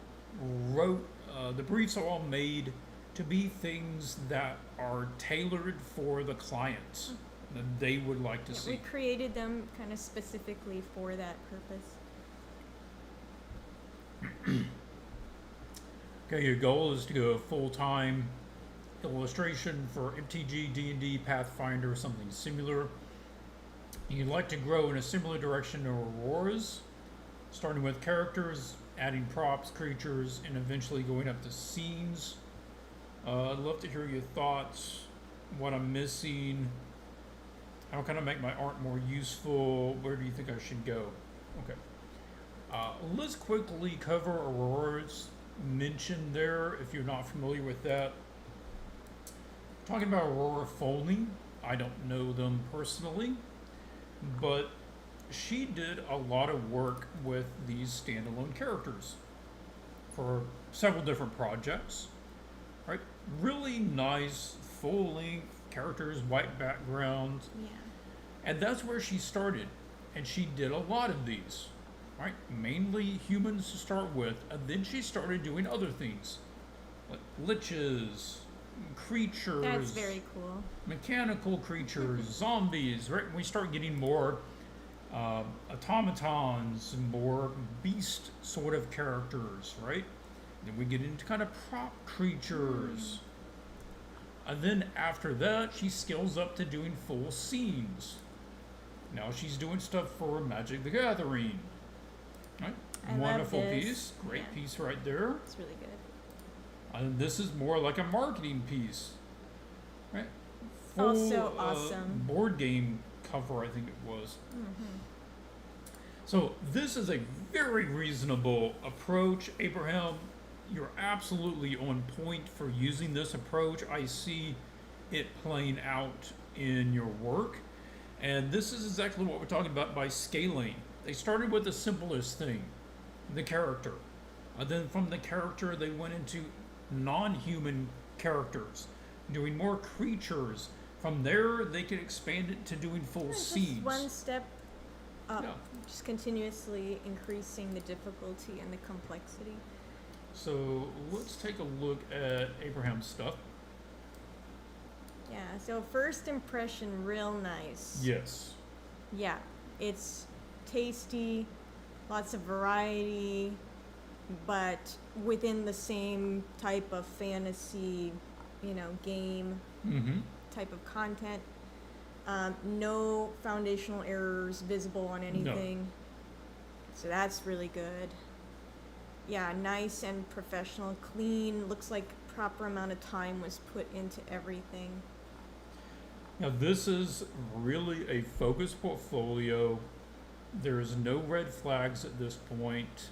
the briefs are all made to be things that are tailored for the clients that they would like to see. We created them kind of specifically for that purpose. Okay, your goal is to go full-time illustration for MTG, D&D, Pathfinder, or something similar. You'd like to grow in a similar direction to Aurora's, starting with characters, adding props, creatures, and eventually going up to scenes. I'd love to hear your thoughts, what I'm missing, how can I make my art more useful, where do you think I should go? Okay. Let's quickly cover Aurora's mention there, if you're not familiar with that. Talking about Aurora Foley, I don't know them personally, but she did a lot of work with these standalone characters for several different projects, right? Really nice, full-length characters, white background, Yeah. and that's where she started. And she did a lot of these, right? Mainly humans to start with, and then she started doing other things, like liches, creatures. That's very cool. Mechanical creatures, zombies, right? We start getting more automatons, more beast sort of characters, right? Then we get into kind of prop creatures. And then after that, she scales up to doing full scenes. Now she's doing stuff for Magic the Gathering, right? I love Wonderful this. piece, great Yeah. piece right there. It's really good. And this is more like a marketing piece, right? Also awesome. Board game cover, I think it was. Mm-hmm. So this is a very reasonable approach, Abraham. You're absolutely on point for using this approach. I see it playing out in your work. And this is exactly what we're talking about by scaling. They started with the simplest thing, the character. And then from the character, they went into non-human characters, doing more creatures. From there, they could expand it to doing full scenes. Just one step up, Yeah. just continuously increasing the difficulty and the complexity. So let's take a look at Abraham's stuff. Yeah, so first impression, real nice. Yes. Yeah, it's tasty, lots of variety, but within the same type of fantasy, game Mm-hmm. type of content. No foundational errors visible on anything. So that's really good. Yeah, nice and professional, clean, looks like proper amount of time was put into everything. Now this is really a focused portfolio. There is no red flags at this point.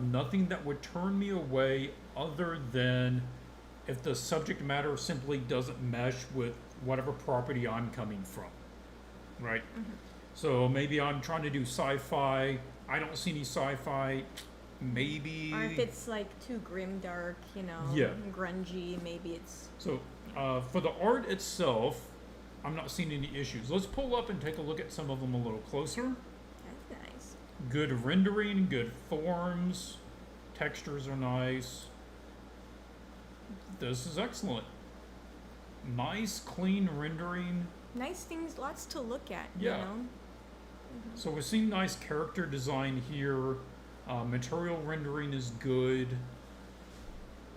Nothing that would turn me away other than if the subject matter simply doesn't mesh with whatever property I'm coming from, right? Mm-hmm. So maybe I'm trying to do sci-fi. I don't see any sci-fi. Maybe. Or if it's like too grimdark, Yeah. grungy, maybe it's. So for the art itself, I'm not seeing any issues. Let's pull up and take a look at some of them a little closer. That's nice. Good rendering, good forms, textures are nice. This is excellent. Nice, clean rendering. Nice things, lots to look at, Yeah. Mm-hmm. So we're seeing nice character design here. Material rendering is good.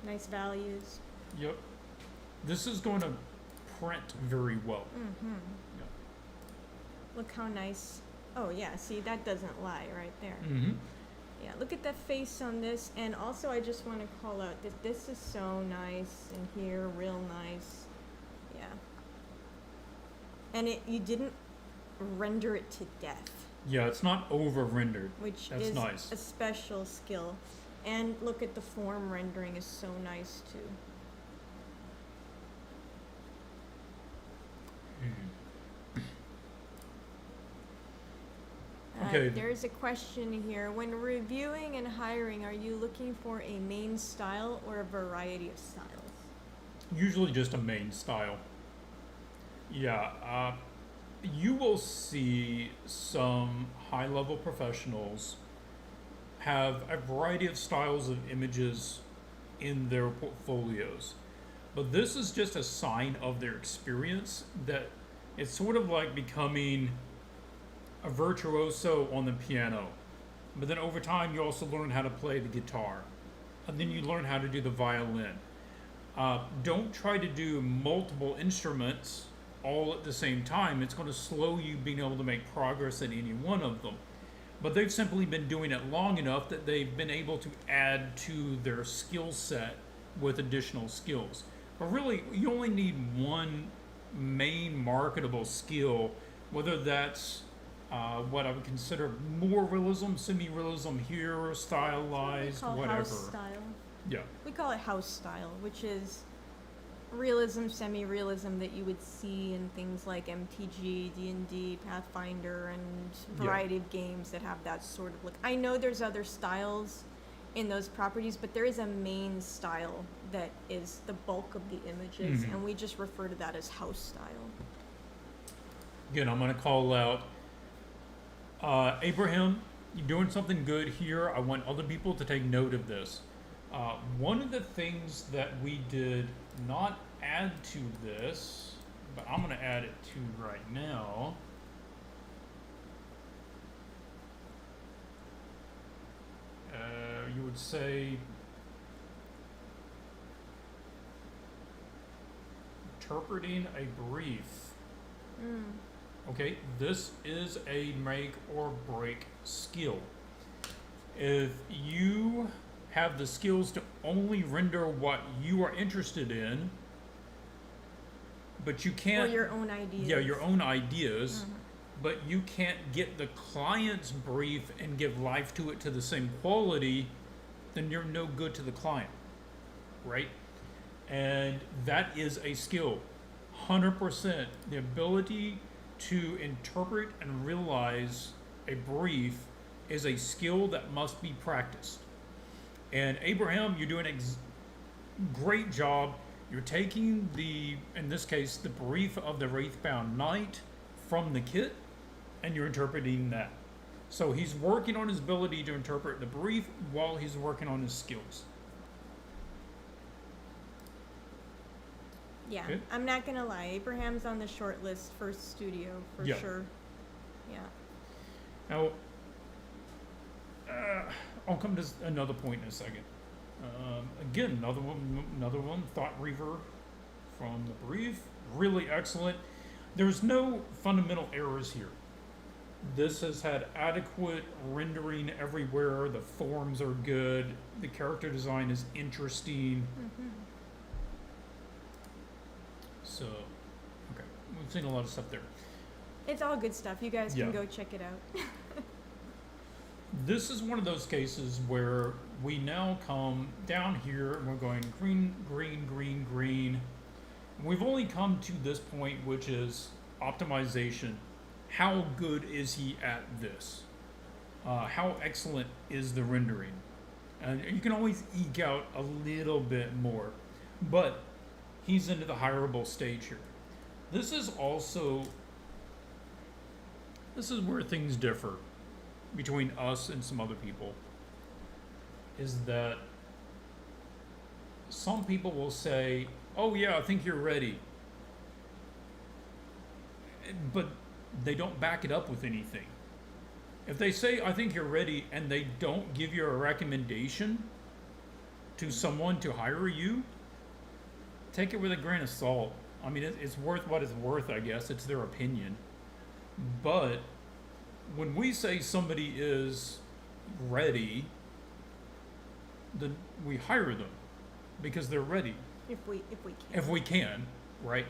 Nice values. Yep. This is going to print very well. Mm-hmm. Yeah. Look how nice. Oh yeah, see that doesn't lie right there. Mm-hmm. Yeah, look at the face on this, and also I just want to call out that this is so nice in here, real nice. Yeah. And you didn't render it to death, Yeah, it's not over rendered. which That's is nice. a special skill. And look at the form rendering is so nice too. Okay. There's a question here. When reviewing and hiring, are you looking for a main style or a variety of styles? Usually just a main style. Yeah, you will see some high-level professionals have a variety of styles of images in their portfolios. But this is just a sign of their experience, that it's sort of like becoming a virtuoso on the piano. But then over time you also learn how to play the guitar. And then you learn how to do the violin. Don't try to do multiple instruments all at the same time. It's going to slow you being able to make progress in any one of them. But they've simply been doing it long enough that they've been able to add to their skill set with additional skills. But really, you only need one main marketable skill, whether that's what I would consider more realism, semi-realism here, stylized, We call whatever. house style. Yeah. We call it house style, which is realism, semi-realism that you would see in things like MTG, D&D, Pathfinder, and variety of games that have that sort of look. I know there's other styles in those properties, but there is a main style that is the bulk of the images, and we just refer to that as house style. Again, I'm going to call out Abraham, you're doing something good here. I want other people to take note of this. One of the things that we did not add to this, but I'm going to add it to right now. You would say interpreting a brief. Okay, this is a make or break skill. If you have the skills to only render what you are interested in, but you can't... Or your own ideas. Yeah, your own ideas, but you can't get the client's brief and give life to it to the same quality, then you're no good to the client, right? And that is a skill, 100%. The ability to interpret and realize a brief is a skill that must be practiced. And Abraham, you're doing a great job. You're taking the, in this case, the brief of the Wraithbound Knight from the kit, and you're interpreting that. So he's working on his ability to interpret the brief while he's working on his skills. Yeah, Good. I'm not gonna lie. Abraham's on the short list for studio for sure. Yeah. Now, I'll come to another point in a second. Again, another one. Thought Reaver from the brief, really excellent. There's no fundamental errors here. This has had adequate rendering everywhere. The forms are good. The character design is interesting. So, okay, we've seen a lot of stuff there. It's all good stuff. You guys can go check it out. This is one of those cases where we now come down here and we're going green, green, green, green. We've only come to this point, which is optimization. How good is he at this? How excellent is the rendering? And you can always eke out a little bit more, but he's into the hireable stage here. This is where things differ between us and some other people, is that some people will say, oh yeah, I think you're ready, but they don't back it up with anything. If they say, I think you're ready, and they don't give you a recommendation to someone to hire you, take it with a grain of salt. I mean, it's worth what it's worth, I guess. It's their opinion. But when we say somebody is ready, then we hire them because they're ready. If we can. If we can, right?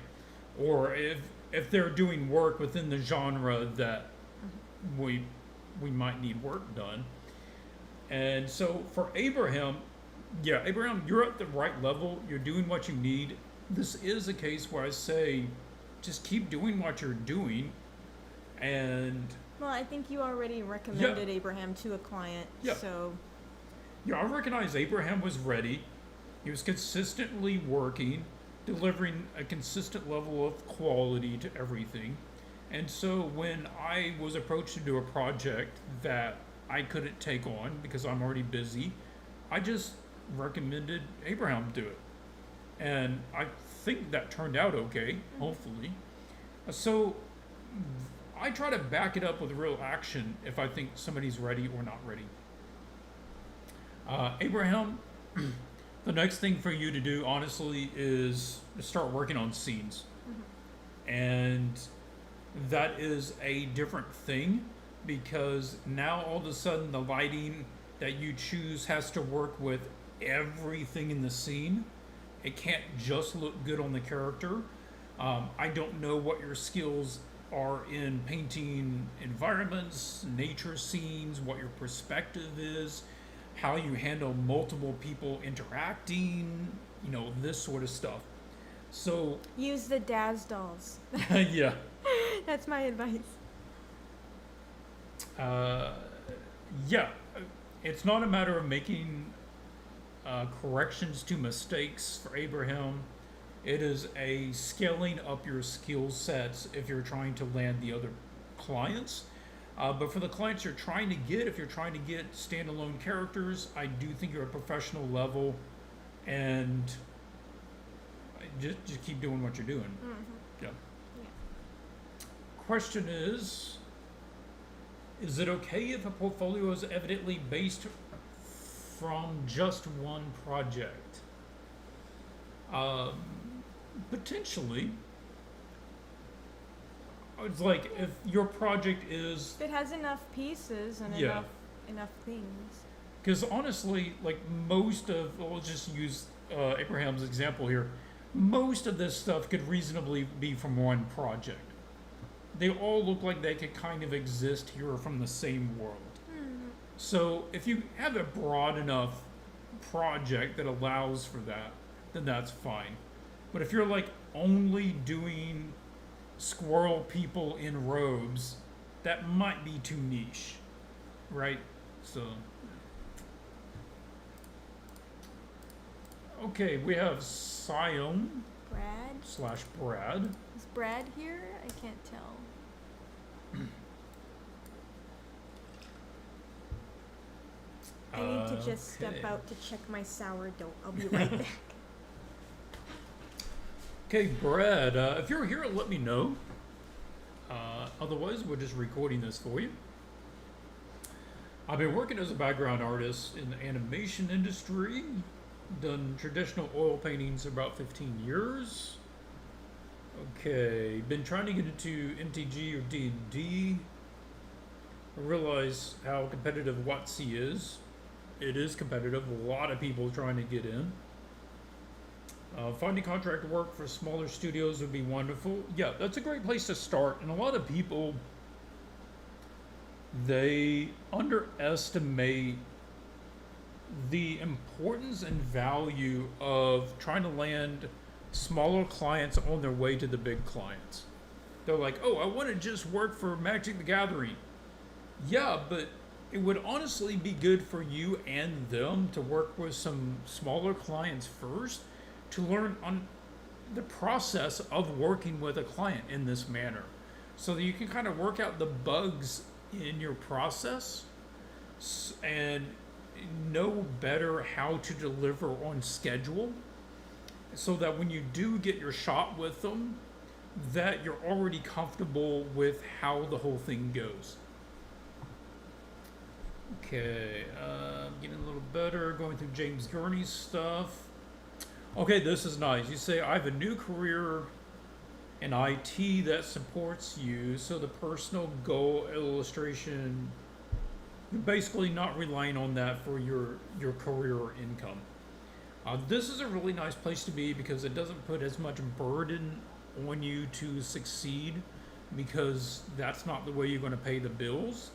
Or if they're doing work within the genre that we might need work done. And so for Abraham, Abraham, you're at the right level. You're doing what you need. This is a case where I say, just keep doing what you're doing. And well, I think you already recommended Abraham to a client, so. Yeah, I recognize Abraham was ready. He was consistently working, delivering a consistent level of quality to everything. And so when I was approached to do a project that I couldn't take on because I'm already busy, I just recommended Abraham do it. And I think that turned out okay, hopefully. So I try to back it up with real action if I think somebody's ready or not ready. Abraham, the next thing for you to do, honestly, is start working on scenes. And that is a different thing because now all of a sudden the lighting that you choose has to work with everything in the scene. It can't just look good on the character. I don't know what your skills are in painting environments, nature scenes, what your perspective is, how you handle multiple people interacting, this sort of stuff. So use the Daz dolls. Yeah. That's my advice. Yeah. it's not a matter of making corrections to mistakes for Abraham. It is a scaling up your skill sets if you're trying to land the other clients. But for the clients you're trying to get, if you're trying to get standalone characters, I do think you're at a professional level, and just keep doing what you're doing. Mm-hmm. Yeah. Yeah. Question is it okay if a portfolio is evidently based from just one project? Potentially. It's like if your project is, If it has enough pieces and Yeah. enough things. because honestly, like most of, well, let's just use Abraham's example here. Most of this stuff could reasonably be from one project. They all look like they could kind of exist here from the same world. Mm-hmm. So if you have a broad enough project that allows for that, then that's fine. But if you're like only doing squirrel people in robes, that might be too niche, right? So, okay, we have Sion Brad? / Brad. Is Brad here? I can't tell. I need to just step Okay. out to check my sourdough. I'll be right back. Okay, Brad, if you're here, let me know. Otherwise, we're just recording this for you. I've been working as a background artist in the animation industry. Done traditional oil paintings for about 15 years. Okay, been trying to get into MTG or D&D. I realize how competitive WotC is. It is competitive. A lot of people trying to get in. Finding contract work for smaller studios would be wonderful. Yeah, that's a great place to start. And a lot of people, they underestimate the importance and value of trying to land smaller clients on their way to the big clients. They're like, oh, I want to just work for Magic the Gathering. Yeah, but it would honestly be good for you and them to work with some smaller clients first, to learn on the process of working with a client in this manner, so that you can kind of work out the bugs in your process and know better how to deliver on schedule, so that when you do get your shot with them, that you're already comfortable with how the whole thing goes. Okay, getting a little better, going through James Gurney's stuff. Okay, this is nice. You say, I have a new career in IT that supports you, so the personal goal illustration, you're basically not relying on that for your career or income. This is a really nice place to be because it doesn't put as much burden on you to succeed, because that's not the way you're going to pay the bills.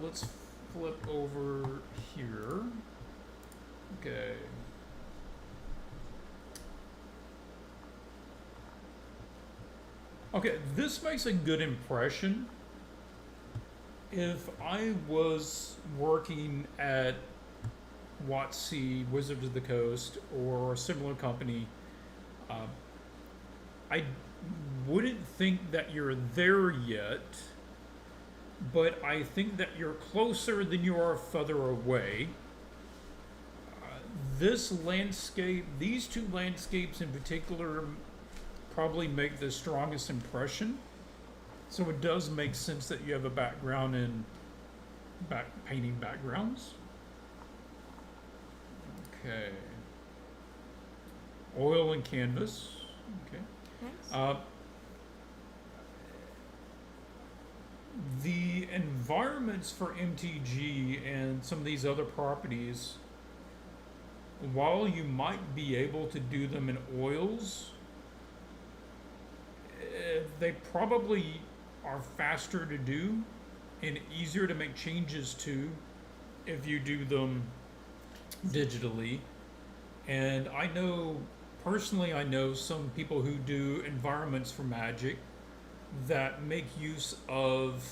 Let's flip over here. Okay. Okay, this makes a good impression. If I was working at WotC, Wizards of the Coast, or a similar company, I wouldn't think that you're there yet, but I think that you're closer than you are further away. This landscape, these two landscapes in particular, probably make the strongest impression. So it does make sense that you have a background in painting backgrounds. Okay. Oil and canvas. Okay. Nice. The environments for MTG and some of these other properties, while you might be able to do them in oils, they probably are faster to do and easier to make changes to if you do them digitally. And I know, personally, I know some people who do environments for Magic that make use of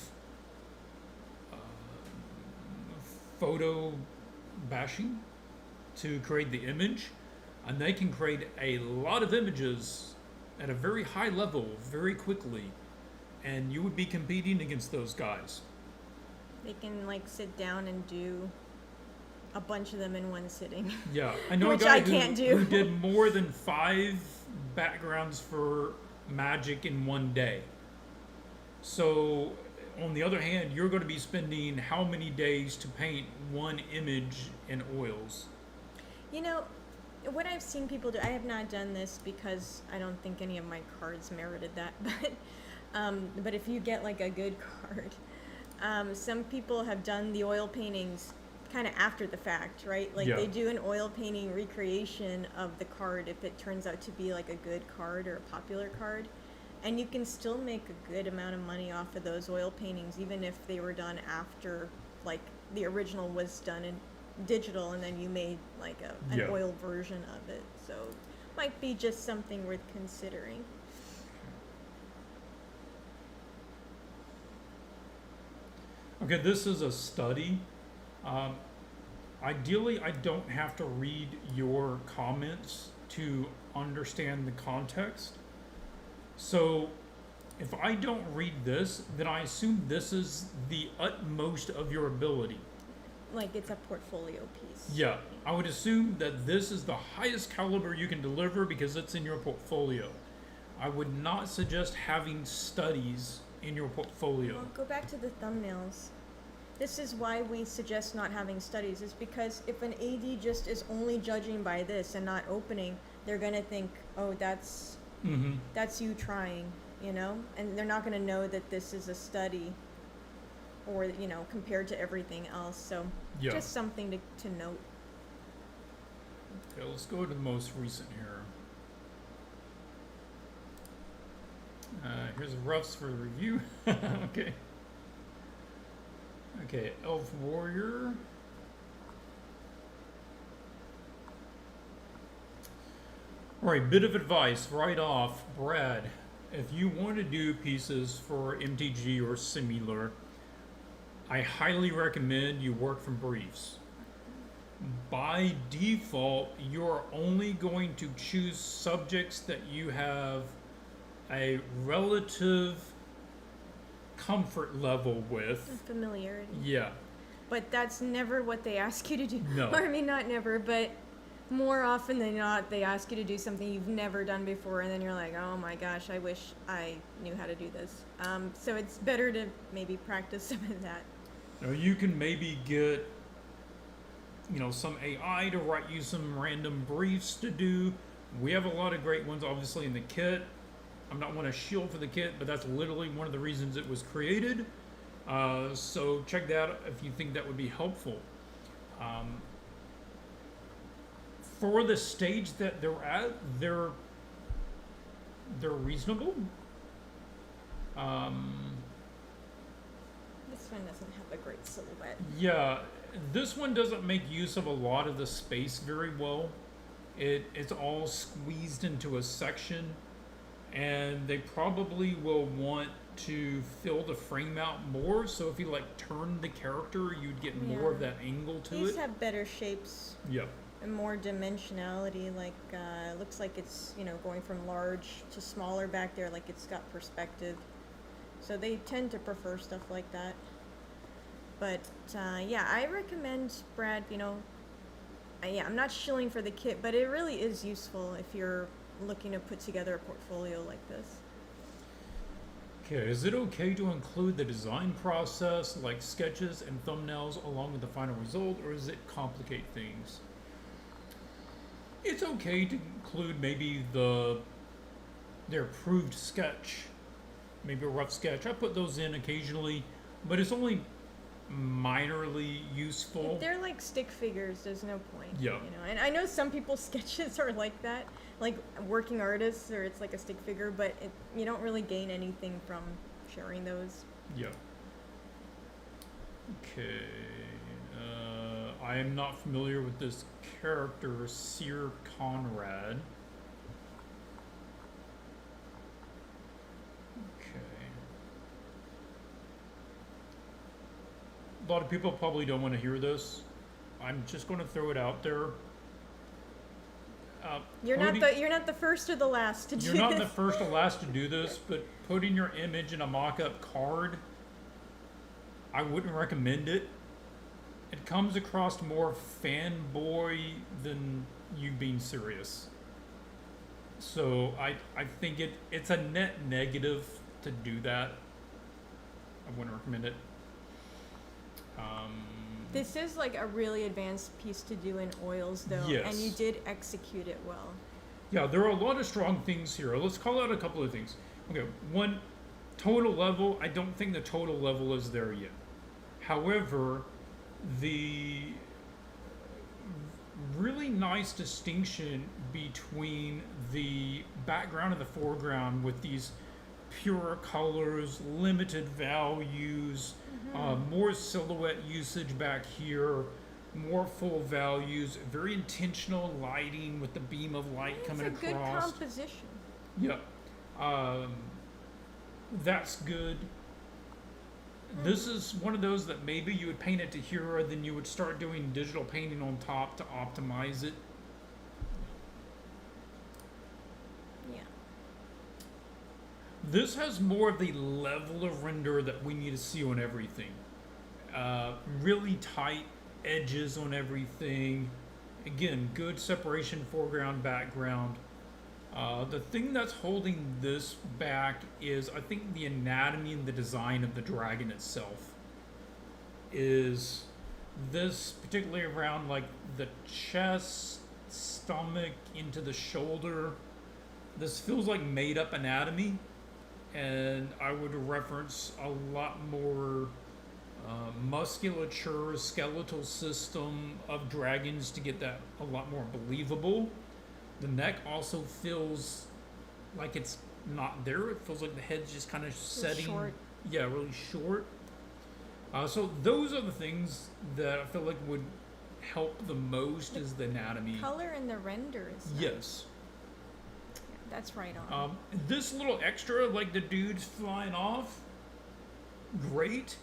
photo bashing to create the image, and they can create a lot of images at a very high level very quickly, and you would be competing against those guys. They can like sit down and do a bunch of them in one sitting. Yeah, I know Which a guy I can't do. who did more than 5 backgrounds for Magic in one day. So, on the other hand, you're going to be spending how many days to paint one image in oils? You know, what I've seen people do, I have not done this because I don't think any of my cards merited that, but if you get like a good card, some people have done the oil paintings kind of after the fact, right? Like Yeah. they do an oil painting recreation of the card if it turns out to be like a good card or a popular card. And you can still make a good amount of money off of those oil paintings, even if they were done after, like, the original was done in digital and then you made like an Yeah. oil version of it. So might be just something worth considering. Okay, this is a study. Ideally, I don't have to read your comments to understand the context. So, if I don't read this, then I assume this is the utmost of your ability. Like it's a portfolio piece. Yeah, I would assume that this is the highest caliber you can deliver because it's in your portfolio. I would not suggest having studies in your portfolio. Well, go back to the thumbnails. This is why we suggest not having studies, is because if an AD just is only judging by this and not opening, they're gonna think, oh, that's you trying, you know? And they're not gonna know that this is a study or, you know, compared to everything else. So Yeah. just something to note. Okay, let's go to the most recent here. Here's the roughs for the review. Okay. Okay, Elf Warrior. Alright, bit of advice right off. Brad, if you want to do pieces for MTG or similar, I highly recommend you work from briefs. By default, you're only going to choose subjects that you have a relative comfort level with. Familiarity. Yeah. But that's never what they ask you to do. No. Or, I mean, not never, but more often than not, they ask you to do something you've never done before, and then you're like, oh my gosh, I wish I knew how to do this. So it's better to maybe practice some of that. Now you can maybe get, you know, some AI to write you some random briefs to do. We have a lot of great ones, obviously, in the kit. I'm not one to shield for the kit, but that's literally one of the reasons it was created. So check that out if you think that would be helpful. For the stage that they're at, they're reasonable. This one doesn't have a great silhouette. Yeah, this one doesn't make use of a lot of the space very well. It's all squeezed into a section, and they probably will want to fill the frame out more. So if you like turn the character, you'd get more of that angle to These it. have better shapes Yeah. and more dimensionality. Like it looks like it's, you know, going from large to smaller back there. Like it's got perspective. So they tend to prefer stuff like that. But yeah, I recommend, Brad, you know, yeah, I'm not shilling for the kit, but it really is useful if you're looking to put together a portfolio like this. Okay, is it okay to include the design process like sketches and thumbnails along with the final result, or does it complicate things? It's okay to include maybe their approved sketch, maybe a rough sketch. I put those in occasionally, but it's only minorly useful. If they're like stick figures, there's no point. Yeah. You know, and I know some people's sketches are like that, like working artists, or it's like a stick figure, but you don't really gain anything from sharing those. Yeah. Okay. I am not familiar with this character, Sir Conrad. Okay. a lot of people probably don't want to hear this. I'm just going to throw it out there. You're not the first or the last to do You're this. not the first or last to do this, but putting your image in a mock-up card, I wouldn't recommend it. It comes across more fanboy than you being serious. So I think it's a net negative to do that. I wouldn't recommend it. This is like a really advanced piece to do in oils, though, Yes. and you did execute it well. Yeah, there are a lot of strong things here. Let's call out a couple of things. Okay, one, total level. I don't think the total level is there yet. However, the really nice distinction between the background and the foreground with these pure colors, limited values, more silhouette usage back here, more full values, very intentional lighting with the beam of light coming It's a good across. composition. Yep. That's good. This is one of those that maybe you would paint it to here, then you would start doing digital painting on top to optimize it. Yeah. This has more of the level of render that we need to see on everything. Really tight edges on everything. Again, good separation foreground, background. The thing that's holding this back is, I think, the anatomy and the design of the dragon itself. Is this particularly around like the chest, stomach, into the shoulder. This feels like made up anatomy, and I would reference a lot more musculature, skeletal system of dragons to get that a lot more believable. The neck also feels like it's not there. It feels like the head's just kind of setting. Short. Yeah, really short. So those are the things that I feel like would help the most is the anatomy. Color in the render is nice. Yes. Yeah, that's right on. This little extra, like the dude's flying off, great.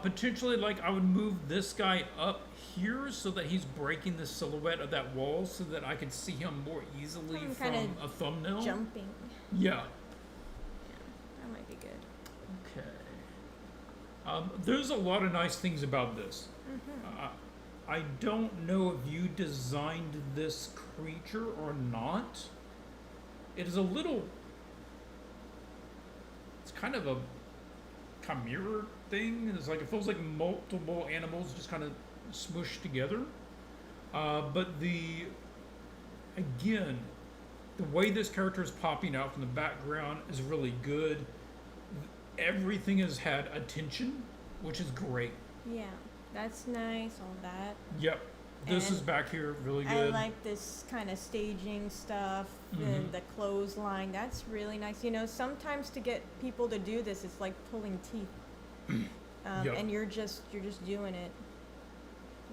Potentially, like I would move this guy up here so that he's breaking the silhouette of that wall so that I could see him more easily from a thumbnail. Jumping. Yeah. That might be good. Okay. There's a lot of nice things about this. I don't know if you designed this creature or not. It is a little... It's kind of a chimera thing. It's like, it feels like multiple animals just kind of smushed together. But again, the way this character is popping out from the background is really good. Everything has had attention, which is great. Yeah, that's nice, all that. Yep. This And is back here, really I good. like this kind of staging stuff, and the clothesline. That's really nice. You know, sometimes to get people to do this, it's like pulling teeth. Yep. And you're just doing it.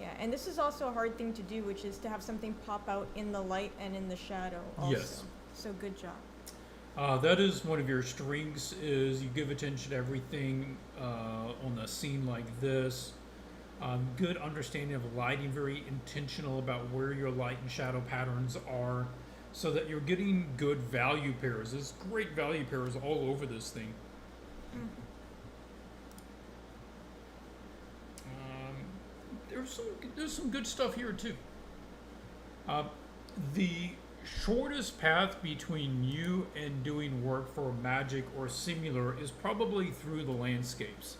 Yeah, and this is also a hard thing to do, which is to have something pop out in the light and in the shadow also. Yes. So good job. That is one of your strengths, is you give attention to everything on a scene like this. Good understanding of lighting, very intentional about where your light and shadow patterns are so that you're getting good value pairs. There's great value pairs all over this thing. There's some good stuff here too. The shortest path between you and doing work for magic or similar is probably through the landscapes.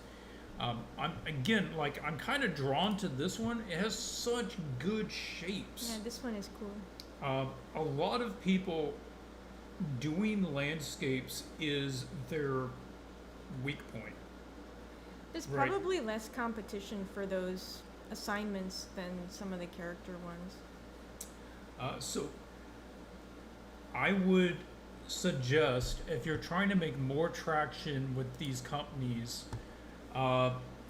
I'm kind of drawn to this one. It has such good shapes. Yeah, this one is cool. A lot of people doing landscapes is their weak point. There's Right. probably less competition for those assignments than some of the character ones. So I would suggest, if you're trying to make more traction with these companies,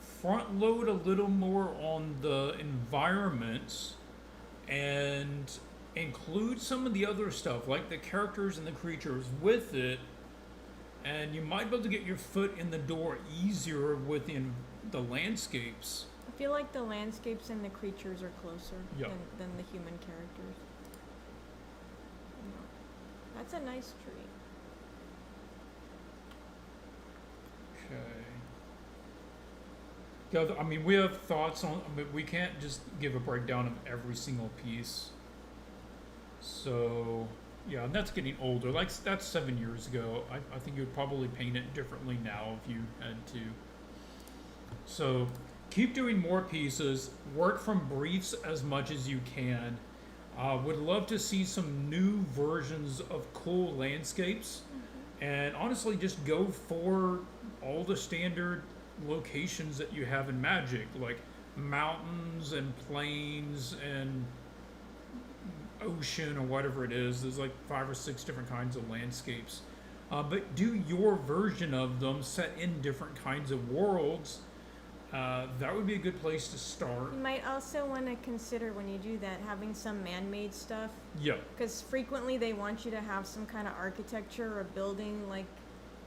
front load a little more on the environments and include some of the other stuff like the characters and the creatures with it, and you might be able to get your foot in the door easier with the landscapes. feel like the landscapes and the creatures are closer Yep. than the human characters. No. That's a nice tree. Okay. Yeah, I mean, we have thoughts on, I mean, we can't just give a breakdown of every single piece. So, yeah, and that's getting older. Like, that's 7 years ago. I think you would probably paint it differently now if you had to. So, keep doing more pieces. Work from briefs as much as you can. Would love to see some new versions of cool landscapes. And honestly, just go for all the standard locations that you have in Magic, like mountains and plains and ocean or whatever it is. There's like 5 or 6 different kinds of landscapes. But do your version of them set in different kinds of worlds. That would be a good place to start. You might also want to consider when you do that having some man-made stuff. Yeah. Because frequently they want you to have some kind of architecture or building, like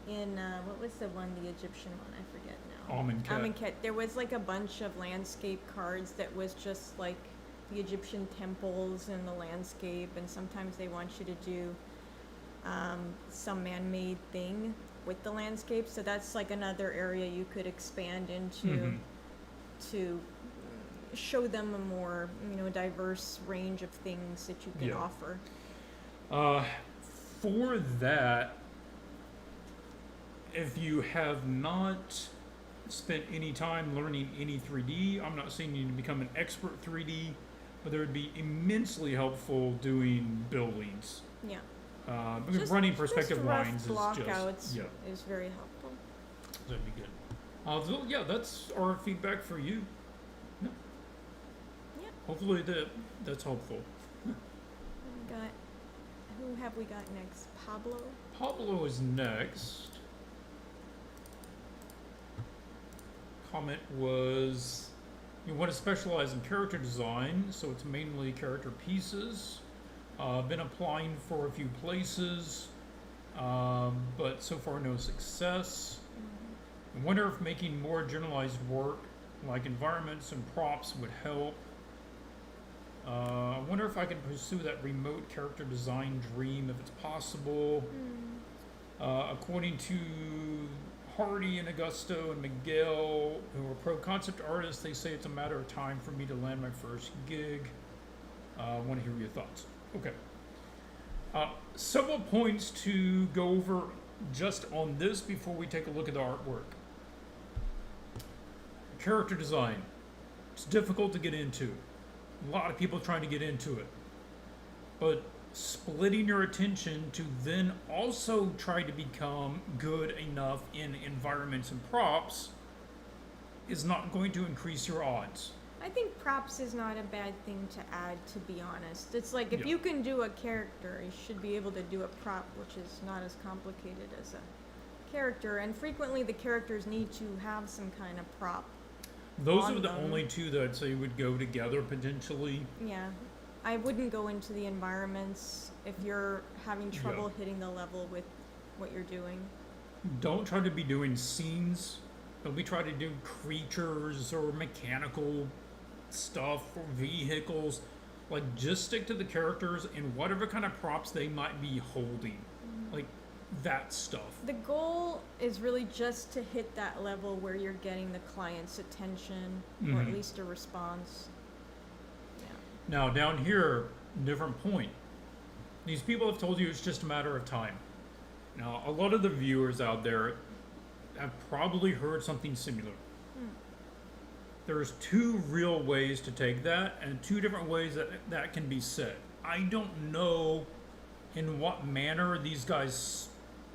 in what was the one, the Egyptian one? I forget now. Amonkhet. There was like a bunch of landscape cards that was just like the Egyptian temples and the landscape, and sometimes they want you to do some man-made thing with the landscape. So that's like another area you could expand into to show them a more, diverse range of things that you can offer. For that, if you have not spent any time learning any 3D, I'm not saying you need to become an expert 3D, but it would be immensely helpful doing buildings. Yeah. Because running perspective lines is very helpful. That'd be good. So yeah, that's our feedback for you. Yeah. Hopefully that's helpful. Who have we got next? Pablo? Pablo is next. Comment was, you want to specialize in character design, so it's mainly character pieces. Been applying for a few places, but so far no success. I wonder if making more generalized work, like environments and props, would help. I wonder if I can pursue that remote character design dream if it's possible. According to Hardy and Augusto and Miguel, who are pro concept artists, they say it's a matter of time for me to land my first gig. I want to hear your thoughts. Okay. Several points to go over just on this before we take a look at the artwork. Character design. It's difficult to get into. A lot of people trying to get into it. But splitting your attention to then also try to become good enough in environments and props is not going to increase your odds. I think props is not a bad thing to add, to be honest. It's like if you can do a character, you should be able to do a prop, which is not as complicated as a character. And frequently the characters need to have some kind of prop. Those are the only two that I'd say would go together potentially. Yeah. I wouldn't go into the environments if you're having trouble hitting the level with what you're doing. Don't try to be doing scenes. Don't be trying to do creatures or mechanical stuff or vehicles. Like, just stick to the characters and whatever kind of props they might be holding. Like, that stuff. The goal is really just to hit that level where you're getting the client's attention, or at least a response. Now, down here, different point. These people have told you it's just a matter of time. Now, a lot of the viewers out there have probably heard something similar. There's 2 real ways to take that, and 2 different ways that can be said. I don't know in what manner these guys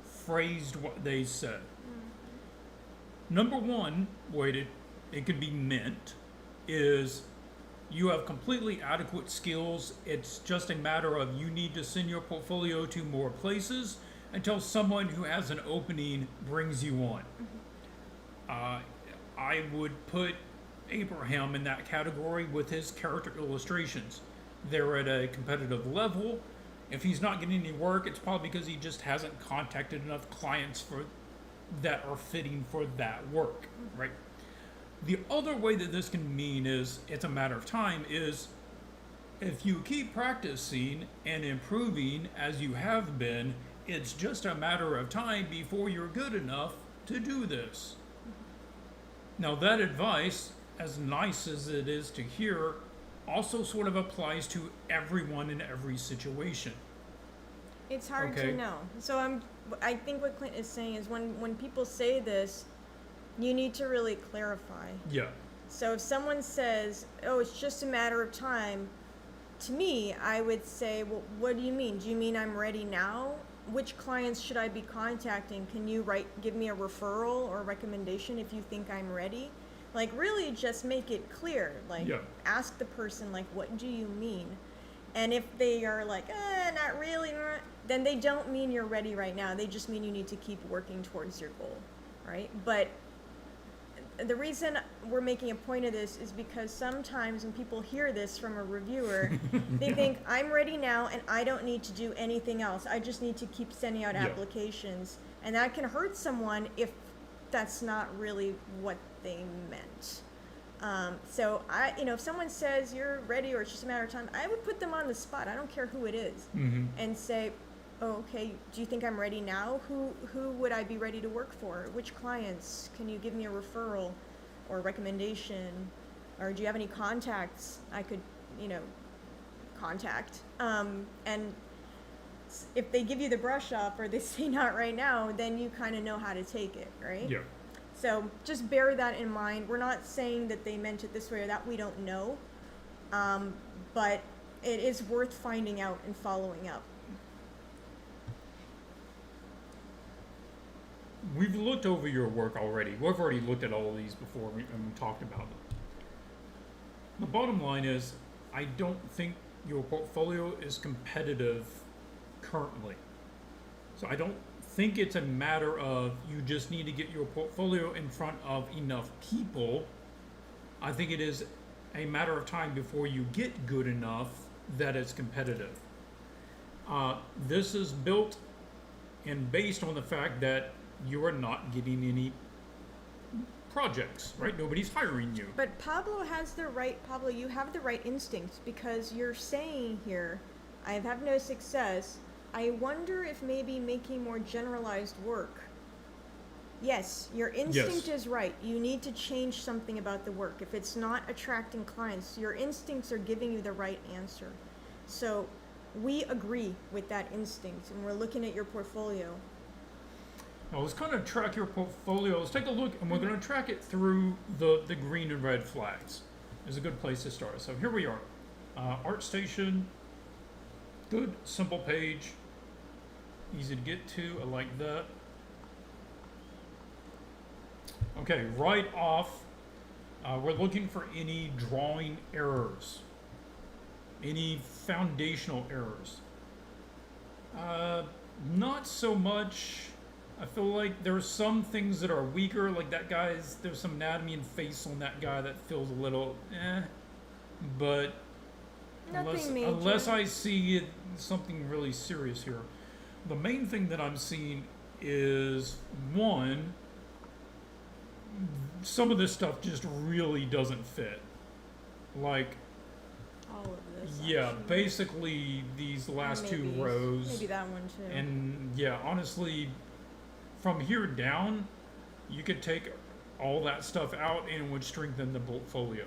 phrased what they said. Number 1 way it could be meant is you have completely adequate skills. It's just a matter of you need to send your portfolio to more places until someone who has an opening brings you on. I would put Abraham in that category with his character illustrations. They're at a competitive level. If he's not getting any work, it's probably because he just hasn't contacted enough clients that are fitting for that work, right? The other way that this can mean is it's a matter of time is if you keep practicing and improving as you have been, it's just a matter of time before you're good enough to do this. Now, that advice, as nice as it is to hear, also sort of applies to everyone in every situation. It's hard Okay. to know. So I think what Clint is saying is when people say this, you need to really clarify. Yeah. So if someone says, "Oh, it's just a matter of time," to me, I would say, "Well, what do you mean? Do you mean I'm ready now? Which clients should I be contacting? Can you give me a referral or recommendation if you think I'm ready?" Like, really just make it clear. Like, Yeah. ask the person, like, "What do you mean?" And if they are like, "Not really," then they don't mean you're ready right now. They just mean you need to keep working towards your goal, right? But the reason we're making a point of this is because sometimes when people hear this from a reviewer, they think, "I'm ready now and I don't need to do anything else. I just need to keep sending out Yeah. applications." And that can hurt someone if that's not really what they meant. So if someone says you're ready or it's just a matter of time, I would put them on the spot. I don't care who it is, and say, "Oh, okay, do you think I'm ready now? Who would I be ready to work for? Which clients? Can you give me a referral or a recommendation? Or do you have any contacts I could, contact?" And if they give you the brush up or they say not right now, then you kind of know how to take it, right? Yeah. So just bear that in mind. We're not saying that they meant it this way or that. We don't know. But it is worth finding out and following up. We've looked over your work already. We've already looked at all of these before and we talked about them. The bottom line is, I don't think your portfolio is competitive currently. So I don't think it's a matter of you just need to get your portfolio in front of enough people. I think it is a matter of time before you get good enough that it's competitive. This is built and based on the fact that you are not getting any projects, right? Nobody's hiring you. But Pablo, you have the right instinct, because you're saying here, "I have no success. I wonder if maybe making more generalized work." Yes, your instinct is right. You need to change something about the work. If it's not attracting clients, your instincts are giving you the right answer. So we agree with that instinct, and we're looking at your portfolio. Now let's kind of track your portfolio. Let's take a look, and we're going to track it through the green and red flags. Is a good place to start. So here we are. ArtStation, good, simple page, easy to get to. I like that. Okay, right off, we're looking for any drawing errors, any foundational errors. Not so much. I feel like there's some things that are weaker, like there's some anatomy and face on that guy that feels a little but unless I see something really serious here. The main thing that I'm seeing is, one, some of this stuff just really doesn't fit. Like, All of this. yeah, actually. basically these last two rows. Maybe that one too. And yeah, honestly, from here down, you could take all that stuff out and it would strengthen the portfolio.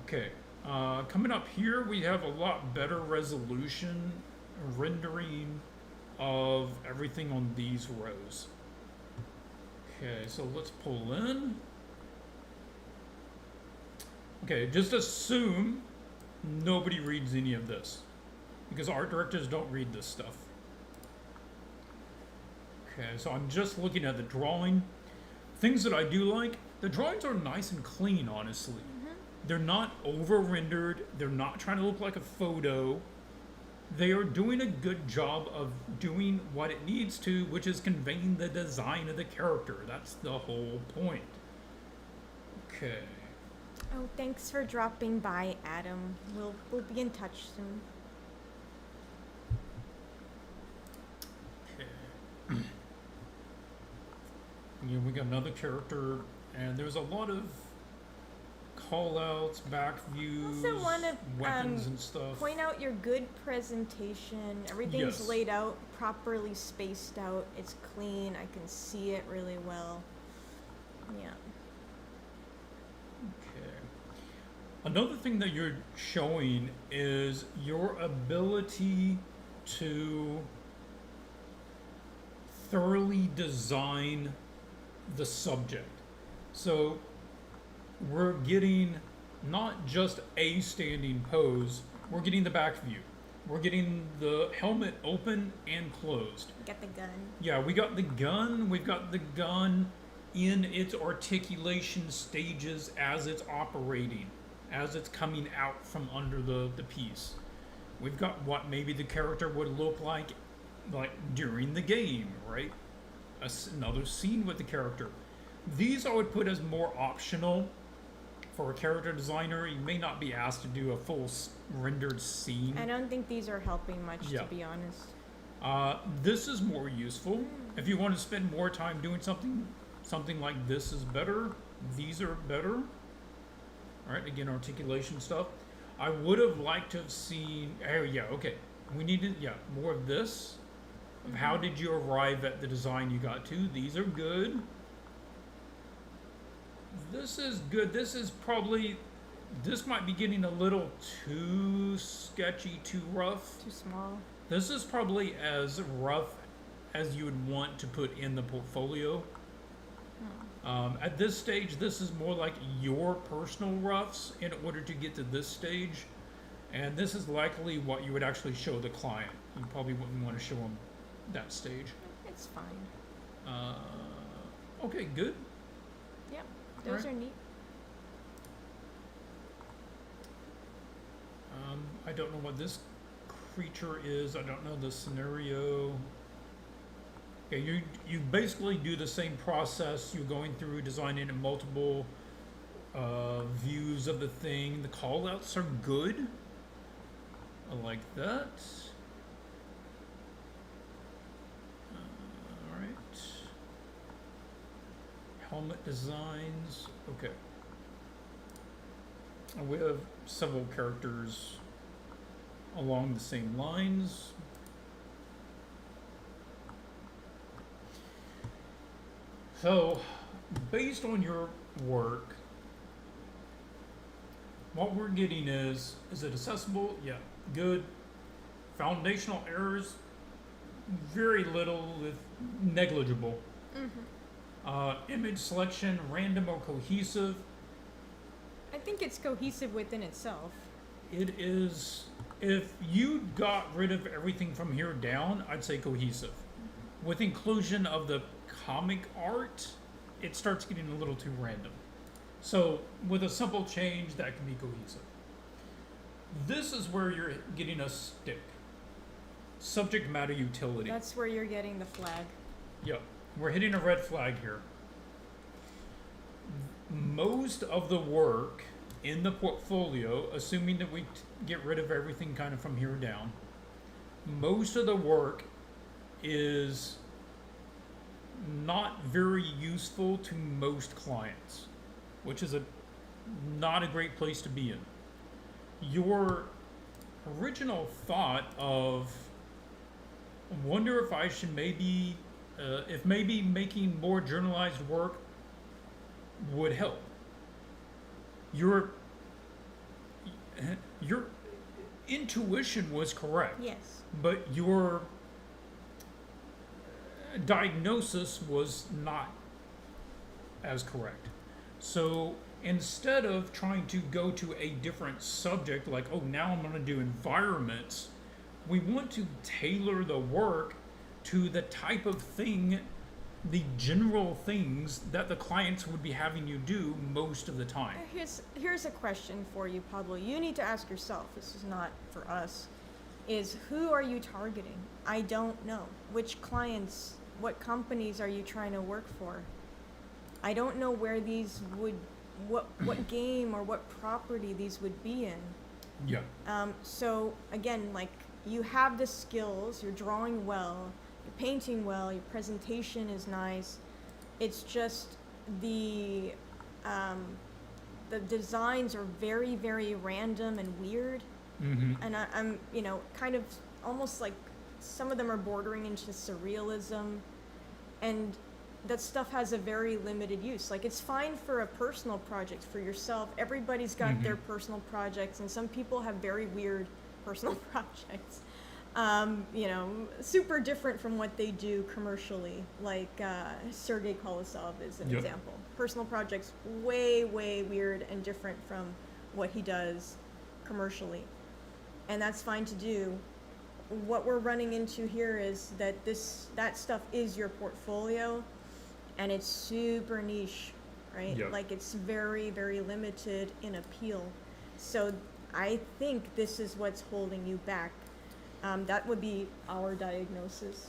Okay, coming up here, we have a lot better resolution rendering of everything on these rows. Okay, so let's pull in. Okay, just assume nobody reads any of this, because art directors don't read this stuff. Okay, so I'm just looking at the drawing. Things that I do like, the drawings are nice and clean, honestly. They're not over-rendered. They're not trying to look like a photo. They are doing a good job of doing what it needs to, which is conveying the design of the character. That's the whole point. Okay. Oh, thanks for dropping by, Adam. We'll be in touch soon. Okay. Yeah, we got another character and there's a lot of call-outs, back views, Also want to weapons and stuff. point out your good presentation. Everything's Yes. laid out, properly spaced out. It's clean. I can see it really well. Yeah. Okay. Another thing that you're showing is your ability to thoroughly design the subject. So we're getting not just a standing pose, we're getting the back view. We're getting the helmet open and closed. Get the gun. Yeah, we got the gun. We've got the gun in its articulation stages as it's operating, as it's coming out from under the piece. We've got what maybe the character would look like during the game, right? Another scene with the character. These I would put as more optional for a character designer. You may not be asked to do a full rendered scene. I don't think these are helping much, Yeah. to be honest. This is more useful. If you want to spend more time doing something like this is better. These are better. All right, again, articulation stuff. I would have liked to have seen, oh yeah, okay. We needed, yeah, more of this. Of how did you arrive at the design you got to? These are good. This is good. This is probably, this might be getting a little too sketchy, too rough. Too small. This is probably as rough as you would want to put in the portfolio. At this stage, this is more like your personal roughs in order to get to this stage. And this is likely what you would actually show the client. You probably wouldn't want to show them that stage. It's fine. Okay, good. Yep. Those Alright. are neat. I don't know what this creature is. I don't know the scenario. Okay, you basically do the same process. You're going through designing in multiple views of the thing. The callouts are good. I like that. All right. Helmet designs. Okay. And we have several characters along the same lines. So, based on your work, what we're getting is it accessible? Yeah, good. Foundational errors, very little, with negligible. Image selection, random or cohesive. I think it's cohesive within itself. It is, if you got rid of everything from here down, I'd say cohesive. With inclusion of the comic art, it starts getting a little too random. So with a simple change, that can be cohesive. This is where you're getting a stick. Subject matter utility. That's where you're getting the flag. Yep. We're hitting a red flag here. Most of the work in the portfolio, assuming that we get rid of everything kind of from here down, most of the work is not very useful to most clients, which is not a great place to be in. Your original thought of wonder if I should maybe making more journalized work would help. Your intuition was correct. Yes. But your diagnosis was not as correct. So instead of trying to go to a different subject, like, oh, now I'm going to do environments, we want to tailor the work to the type of thing, the general things that the clients would be having you do most of the time. Here's a question for you, Pablo. You need to ask yourself, this is not for us, is who are you targeting? I don't know. Which clients, what companies are you trying to work for? I don't know where these would, what game or what property these would be in. Yeah. So again, like, you have the skills, you're drawing well, you're painting well, your presentation is nice. It's just the um, the designs are very, very random and weird, Mm-hmm. and I'm, kind of almost like some of them are bordering into surrealism, and that stuff has a very limited use. Like, it's fine for a personal project for yourself. Everybody's got their personal projects, and some people have very weird personal projects. Super different from what they do commercially, like Sergei Kolosov is an Yep. example. Personal projects way, way weird and different from what he does commercially. And that's fine to do. What we're running into here is that that stuff is your portfolio, and it's super niche, right? Yep. Like, it's very, very limited in appeal. So I think this is what's holding you back. That would be our diagnosis.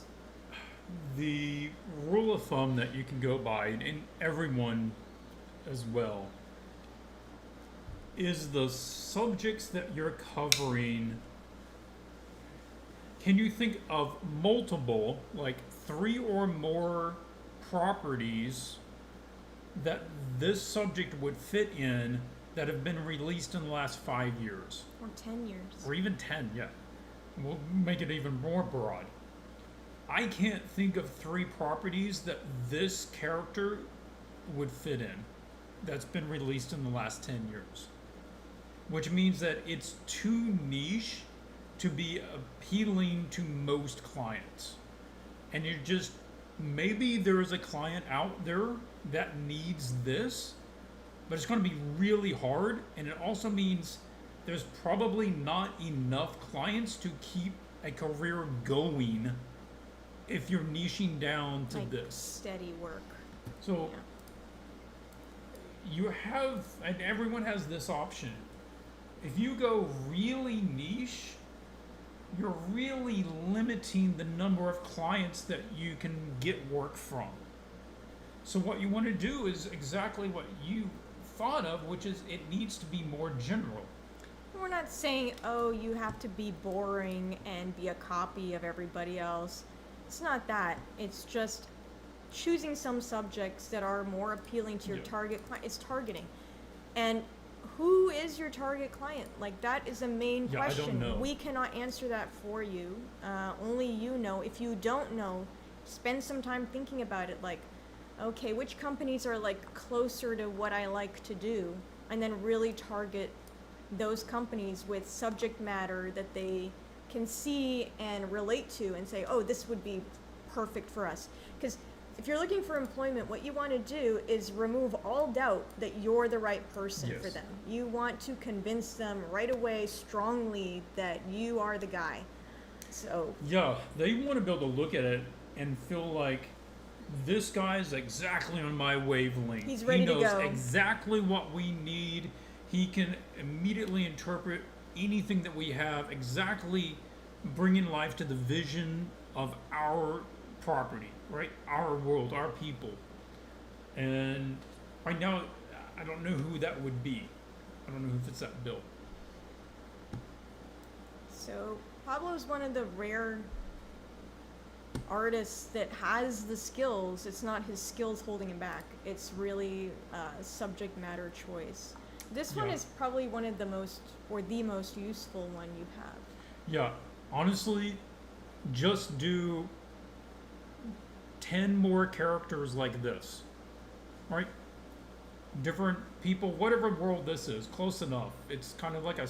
The rule of thumb that you can go by, and everyone as well, is the subjects that you're covering. Can you think of multiple, like 3 or more properties that this subject would fit in that have been released in the last 5 years? Or 10 years. Or even 10, yeah. We'll make it even more broad. I can't think of 3 properties that this character would fit in that's been released in the last 10 years. Which means that it's too niche to be appealing to most clients. And you're just, maybe there is a client out there that needs this, but it's going to be really hard. And it also means there's probably not enough clients to keep a career going if you're niching down to Like this. steady work. So you have, and everyone has this option. If you go really niche, you're really limiting the number of clients that you can get work from. So what you want to do is exactly what you thought of, which is it needs to be more general. We're not saying, oh, you have to be boring and be a copy of everybody else. It's not that. It's just choosing some subjects that are more appealing to your target client. It's targeting. And who is your target client? Like, that is a main question. I don't know. We cannot answer that for you. Only you know. If you don't know, spend some time thinking about it. Like, okay, which companies are like closer to what I like to do? And then really target those companies with subject matter that they can see and relate to and say, oh, this would be perfect for us. Because if you're looking for employment, what you want to do is remove all doubt that you're the right person for them. You want to convince them right away strongly that you are the guy. So yeah, they want to be able to look at it and feel like this guy's exactly on my wavelength. He's ready to go. He knows exactly what we need. He can immediately interpret anything that we have, exactly bringing life to the vision of our property, right? Our world, our people. And right now, I don't know who that would be. I don't know who fits that bill. So Pablo's one of the rare artists that has the skills. It's not his skills holding him back. It's really subject matter choice. This one is probably one of the most, or the most useful one you have. Yeah, honestly, just do 10 more characters like this, right? Different people, whatever world this is, close enough. It's kind of like a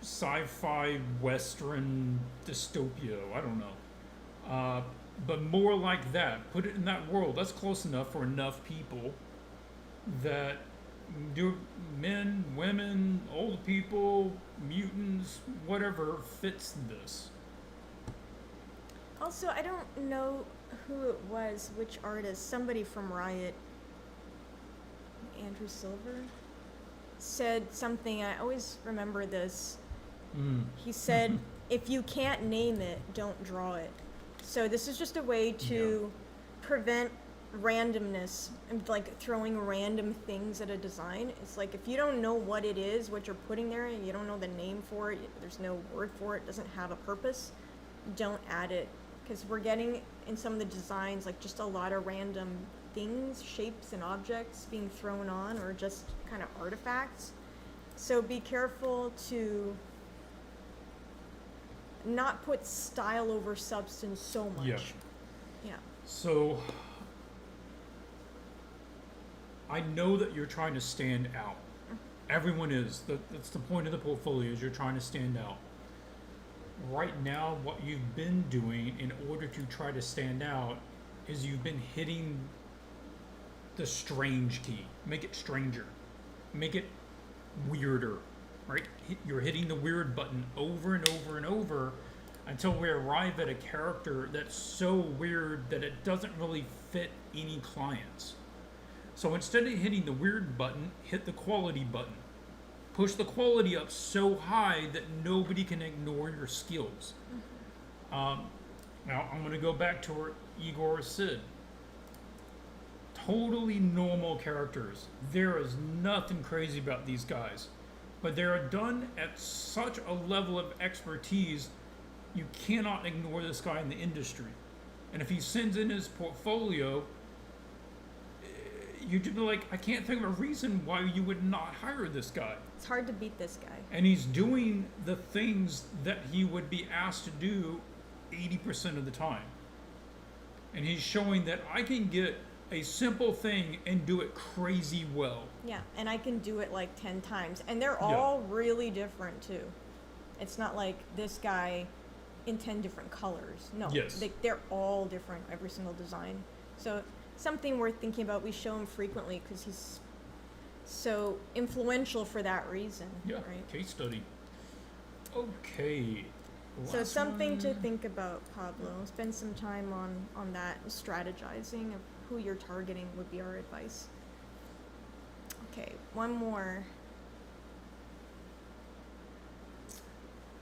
sci-fi western dystopia, I don't know. But more like that. Put it in that world. That's close enough for enough people that do men, women, old people, mutants, whatever fits this. Also, I don't know who it was, which artist, somebody from Riot, Andrew Silver, said something, I always remember this. He said, if you can't name it, don't draw it. So this is just a way to prevent randomness and like throwing random things at a design. It's like, if you don't know what it is, what you're putting there, and you don't know the name for it, there's no word for it, doesn't have a purpose, don't add it. Because we're getting in some of the designs like just a lot of random things, shapes, and objects being thrown on, or just kind of artifacts. So be careful to not put style over substance so much. Yeah. Yeah. So I know that you're trying to stand out. Everyone is. That's the point of the portfolio, is you're trying to stand out. Right now, what you've been doing in order to try to stand out is you've been hitting the strange key. Make it stranger. Make it weirder, right? You're hitting the weird button over and over and over until we arrive at a character that's so weird that it doesn't really fit any clients. So instead of hitting the weird button, hit the quality button. Push the quality up so high that nobody can ignore your skills. Now I'm going to go back to where Igor Sid. Totally normal characters. There is nothing crazy about these guys. But they are done at such a level of expertise, you cannot ignore this guy in the industry. And if he sends in his portfolio, you'd be like, I can't think of a reason why you would not hire this guy. It's hard to beat this guy. And he's doing the things that he would be asked to do 80% of the time. And he's showing that I can get a simple thing and do it crazy well. Yeah, and I can do it like 10 times. And they're all really different too. It's not like this guy in 10 different colors. No, Yes. they're all different, every single design. So something worth thinking about. We show him frequently because he's so influential for that reason. Yeah, Right? case study. Okay. So last something to one. think about, Pablo. Spend some time on that, strategizing of who you're targeting would be our advice. Okay, one more.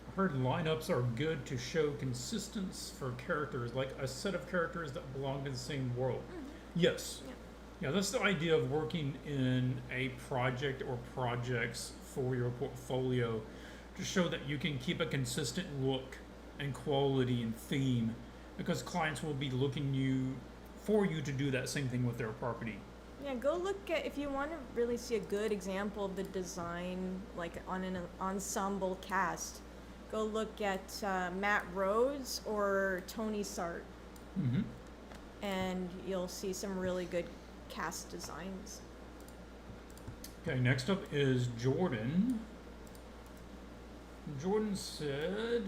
I heard lineups are good to show consistency for characters, like a set of characters that belong in the same world. Yes. Yeah. Yeah, that's the idea of working in a project or projects for your portfolio to show that you can keep a consistent look and quality and theme, because clients will be looking for you to do that same thing with their property. Yeah, go look at, if you want to really see a good example of the design, like on an ensemble cast, go look at Matt Rhodes or Tony Sart, Mm-hmm. and you'll see some really good cast designs. Okay, next up is Jordan. Jordan said,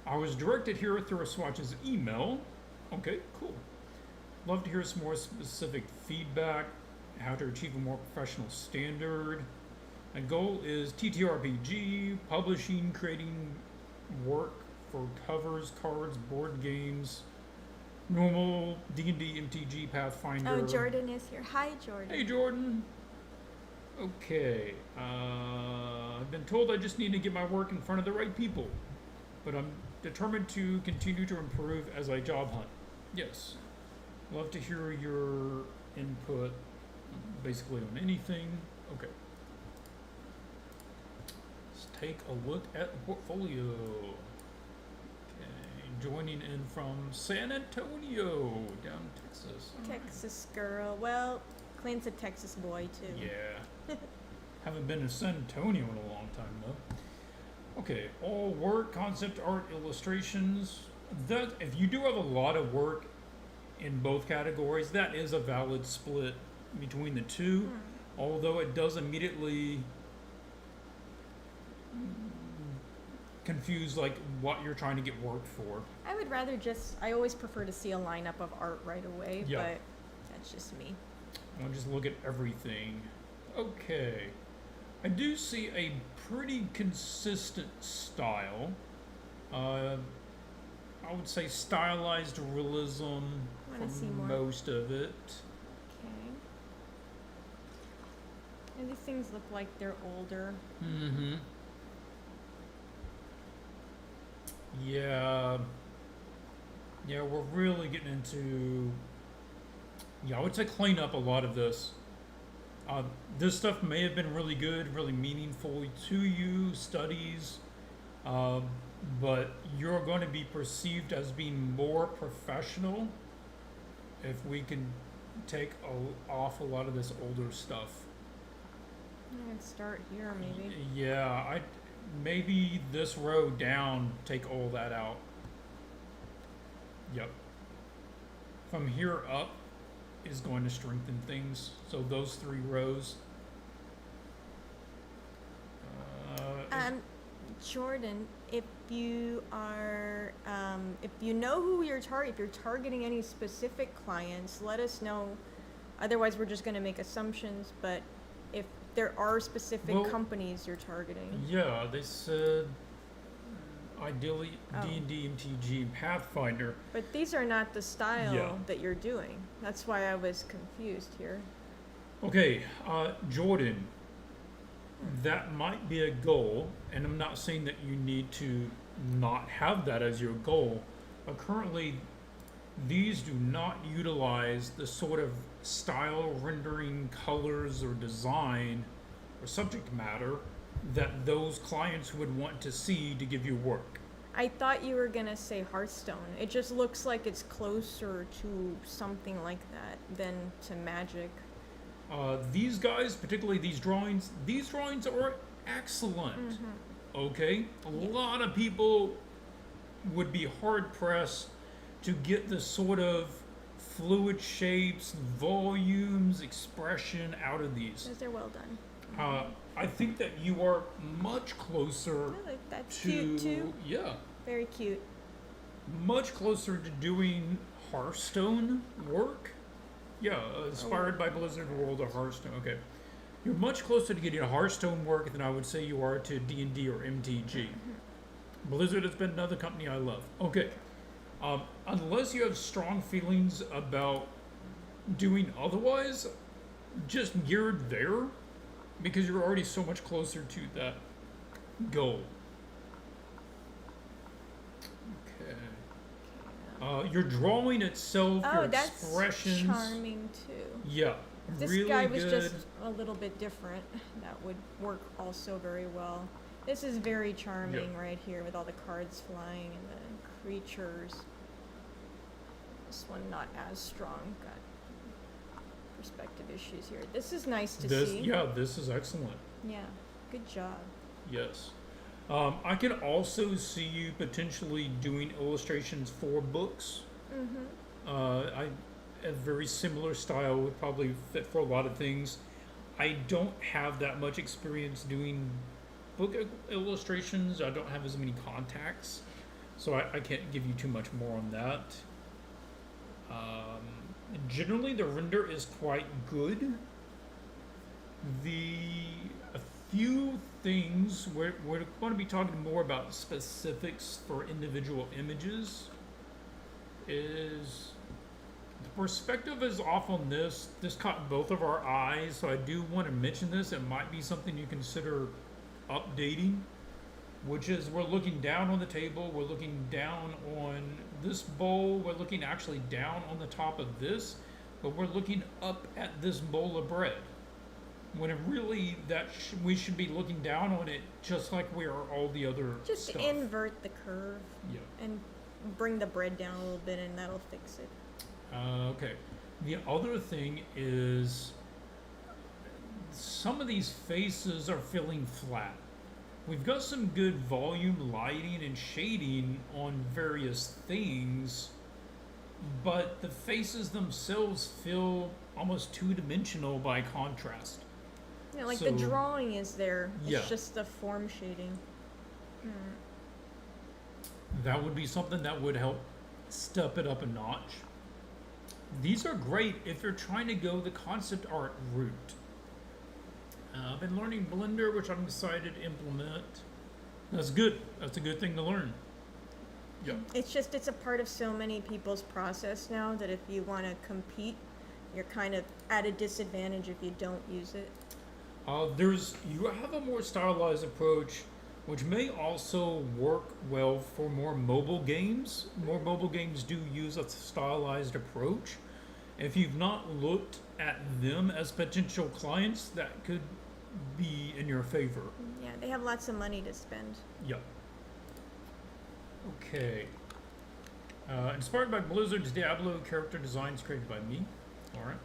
I was directed here through a Swatches email. Okay, cool. Love to hear some more specific feedback, how to achieve a more professional standard. My goal is TTRPG, publishing, creating work for covers, cards, board games, normal D&D, MTG, Pathfinder. Oh, Jordan is here. Hi, Jordan. Hey, Jordan. Okay. I've been told I just need to get my work in front of the right people, but I'm determined to continue to improve as I job hunt. Yes. Love to hear your input, basically on anything. Okay. Let's take a look at the portfolio. Okay. Joining in from San Antonio, down in Texas. Texas girl. Well, Clint's a Texas boy too. Yeah. Haven't been to San Antonio in a long time though. Okay, all work, concept art, illustrations. That if you do have a lot of work in both categories, that is a valid split between the two. Although it does immediately confuse like what you're trying to get work for. I would rather I always prefer to see a lineup of art right away, Yeah. but that's just me. I'll just look at everything. Okay. I do see a pretty consistent style. I would say stylized realism Wanna for see more? most of it. Okay. And these things look like they're older. Mm-hmm. Yeah. Yeah, we're really getting into... Yeah, I would say clean up a lot of this. This stuff may have been really good, really meaningful to you, studies, but you're going to be perceived as being more professional if we can take off a lot of this older stuff. I'd start here maybe. Yeah, maybe this row down, take all that out. Yep. From here up is going to strengthen things. So those 3 rows. Jordan, if you are, if you know who you're if you're targeting any specific clients, let us know. Otherwise, we're just going to make assumptions. But if there are specific companies you're targeting, yeah, they said ideally D&D, MTG, Pathfinder. But these are not the style that you're doing. That's why I was confused here. Okay, Jordan. That might be a goal, and I'm not saying that you need to not have that as your goal, but currently these do not utilize the sort of style, rendering, colors, or design, or subject matter that those clients would want to see to give you work. I thought you were gonna say Hearthstone. It just looks like it's closer to something like that than to Magic. These guys, particularly these drawings are excellent. Okay? A lot of people would be hard pressed to get the sort of fluid shapes, volumes, expression out of these. Because they're well done. I think that you are much closer that's to... cute too. Yeah. Very cute. Much closer to doing Hearthstone work. Yeah, inspired by Blizzard World of Hearthstone. Okay. You're much closer to getting a Hearthstone work than I would say you are to D&D or MTG. Blizzard has been another company I love. Okay. Unless you have strong feelings about doing otherwise, just geared there, because you're already so much closer to that goal. Your drawing itself, your expressions. That's charming too. Yeah, if this really guy was good. just a little bit different, that would work also very well. This is very charming right here with all the cards flying and the creatures. This one not as strong. Got perspective issues here. This is nice to see. Yeah, this is excellent. Yeah, good job. Yes. I can also see you potentially doing illustrations for books. A very similar style would probably fit for a lot of things. I don't have that much experience doing book illustrations. I don't have as many contacts, so I can't give you too much more on that. Generally, the render is quite good. A few things, we're going to be talking more about specifics for individual images, is the perspective is off on this. This caught both of our eyes, so I do want to mention this. It might be something you consider updating, which is we're looking down on the table, we're looking down on this bowl, we're looking actually down on the top of this, but we're looking up at this bowl of bread. When really we should be looking down on it just like we are all the other just stuff. Invert the curve and bring the bread down a little bit and that'll fix it. Okay. The other thing is some of these faces are feeling flat. We've got some good volume lighting and shading on various things, but the faces themselves feel almost two-dimensional by contrast. Yeah, like the drawing is there. It's just the form shading. That would be something that would help step it up a notch. These are great if you're trying to go the concept art route. I've been learning Blender, which I'm excited to implement. That's good. That's a good thing to learn. Yeah. It's a part of so many people's process now that if you want to compete, you're kind of at a disadvantage if you don't use it. You have a more stylized approach, which may also work well for more mobile games. More mobile games do use a stylized approach. If you've not looked at them as potential clients, that could be in your favor. Yeah, they have lots of money to spend. Yeah. Okay. Inspired by Blizzard's Diablo character designs created by me. All right.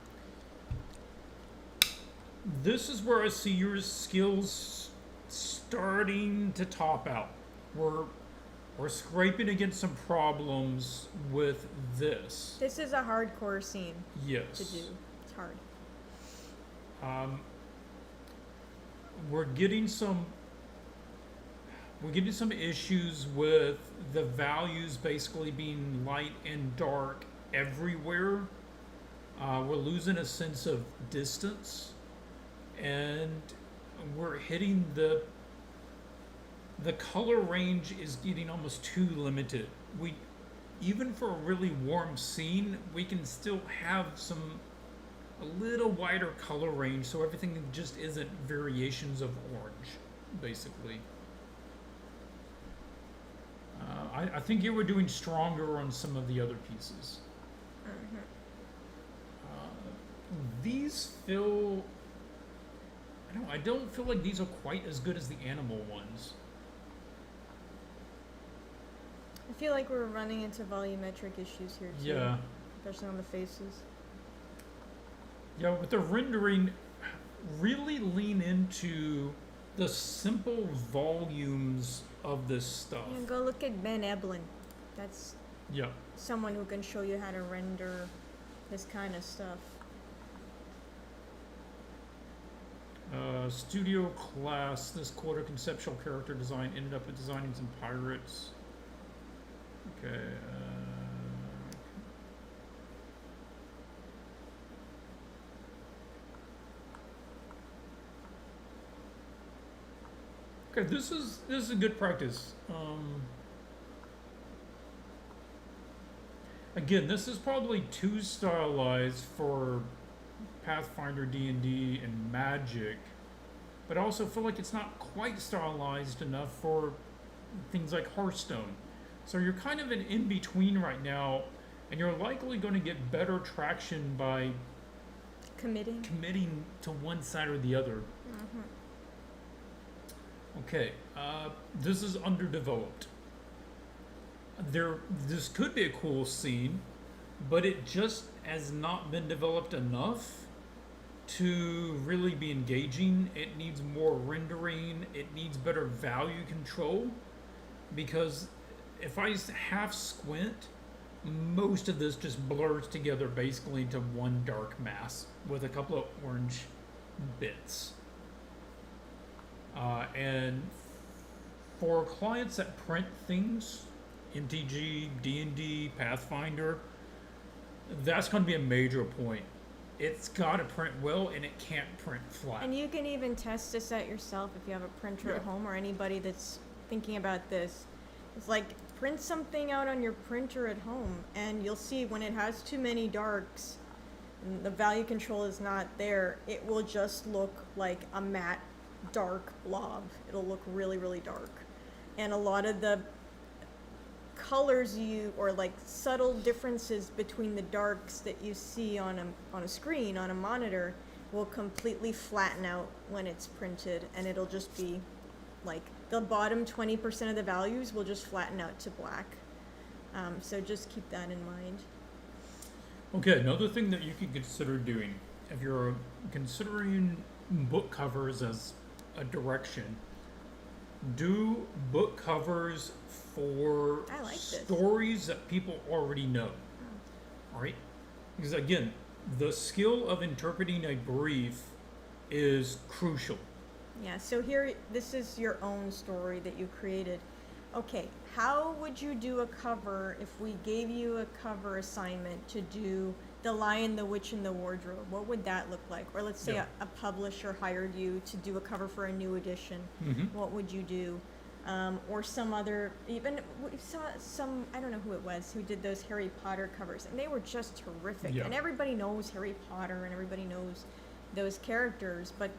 this is where I see your skills starting to top out. We're scraping against some problems with this. This is a hardcore scene Yes. to do. It's hard. We're getting some issues with the values basically being light and dark everywhere. We're losing a sense of distance, and we're hitting the color range is getting almost too limited. We, even for a really warm scene, we can still have a little wider color range, so everything just isn't variations of orange, basically. I think you were doing stronger on some of the other pieces. These feel, I don't feel like these are quite as good as the animal ones. I feel like we're running into volumetric issues here too. Yeah. Especially on the faces. Yeah, with the rendering, really lean into the simple volumes of this stuff. Yeah, go look at Ben Eblin. That's Yeah. someone who can show you how to render this kind of stuff. Studio class, this quarter conceptual character design ended up with designing some pirates. Okay. Okay, this is a good practice. Again, this is probably too stylized for Pathfinder, D&D, and Magic, but I also feel like it's not quite stylized enough for things like Hearthstone. So you're kind of in between right now, and you're likely going to get better traction by committing to one side or the other. Okay, this is underdeveloped. This could be a cool scene, but it just has not been developed enough to really be engaging. It needs more rendering. It needs better value control, because if I half squint, most of this just blurs together basically into one dark mass with a couple of orange bits. And for clients that print things, MTG, D&D, Pathfinder, that's going to be a major point. It's got to print well, and it can't print flat. And you can even test this out yourself if you have a printer at home, or anybody that's thinking about this. It's like, print something out on your printer at home, and you'll see when it has too many darks, and the value control is not there, it will just look like a matte dark blob. It'll look really, really dark. And a lot of the colors or like subtle differences between the darks that you see on a screen, on a monitor, will completely flatten out when it's printed, and it'll just be like the bottom 20% of the values will just flatten out to black. So just keep that in mind. Okay, another thing that you could consider doing, if you're considering book covers as a direction, do book covers for stories that people already know. All right? Because again, the skill of interpreting a brief is crucial. Yeah, so here, this is your own story that you created. Okay, how would you do a cover if we gave you a cover assignment to do The Lion, the Witch, and the Wardrobe? What would that look like? Or let's say a publisher hired you to do a cover for a new edition. What would you do? Or some other, even we saw some, I don't know who it was, who did those Harry Potter covers, and they were just terrific. And everybody knows Harry Potter, and everybody knows those characters, but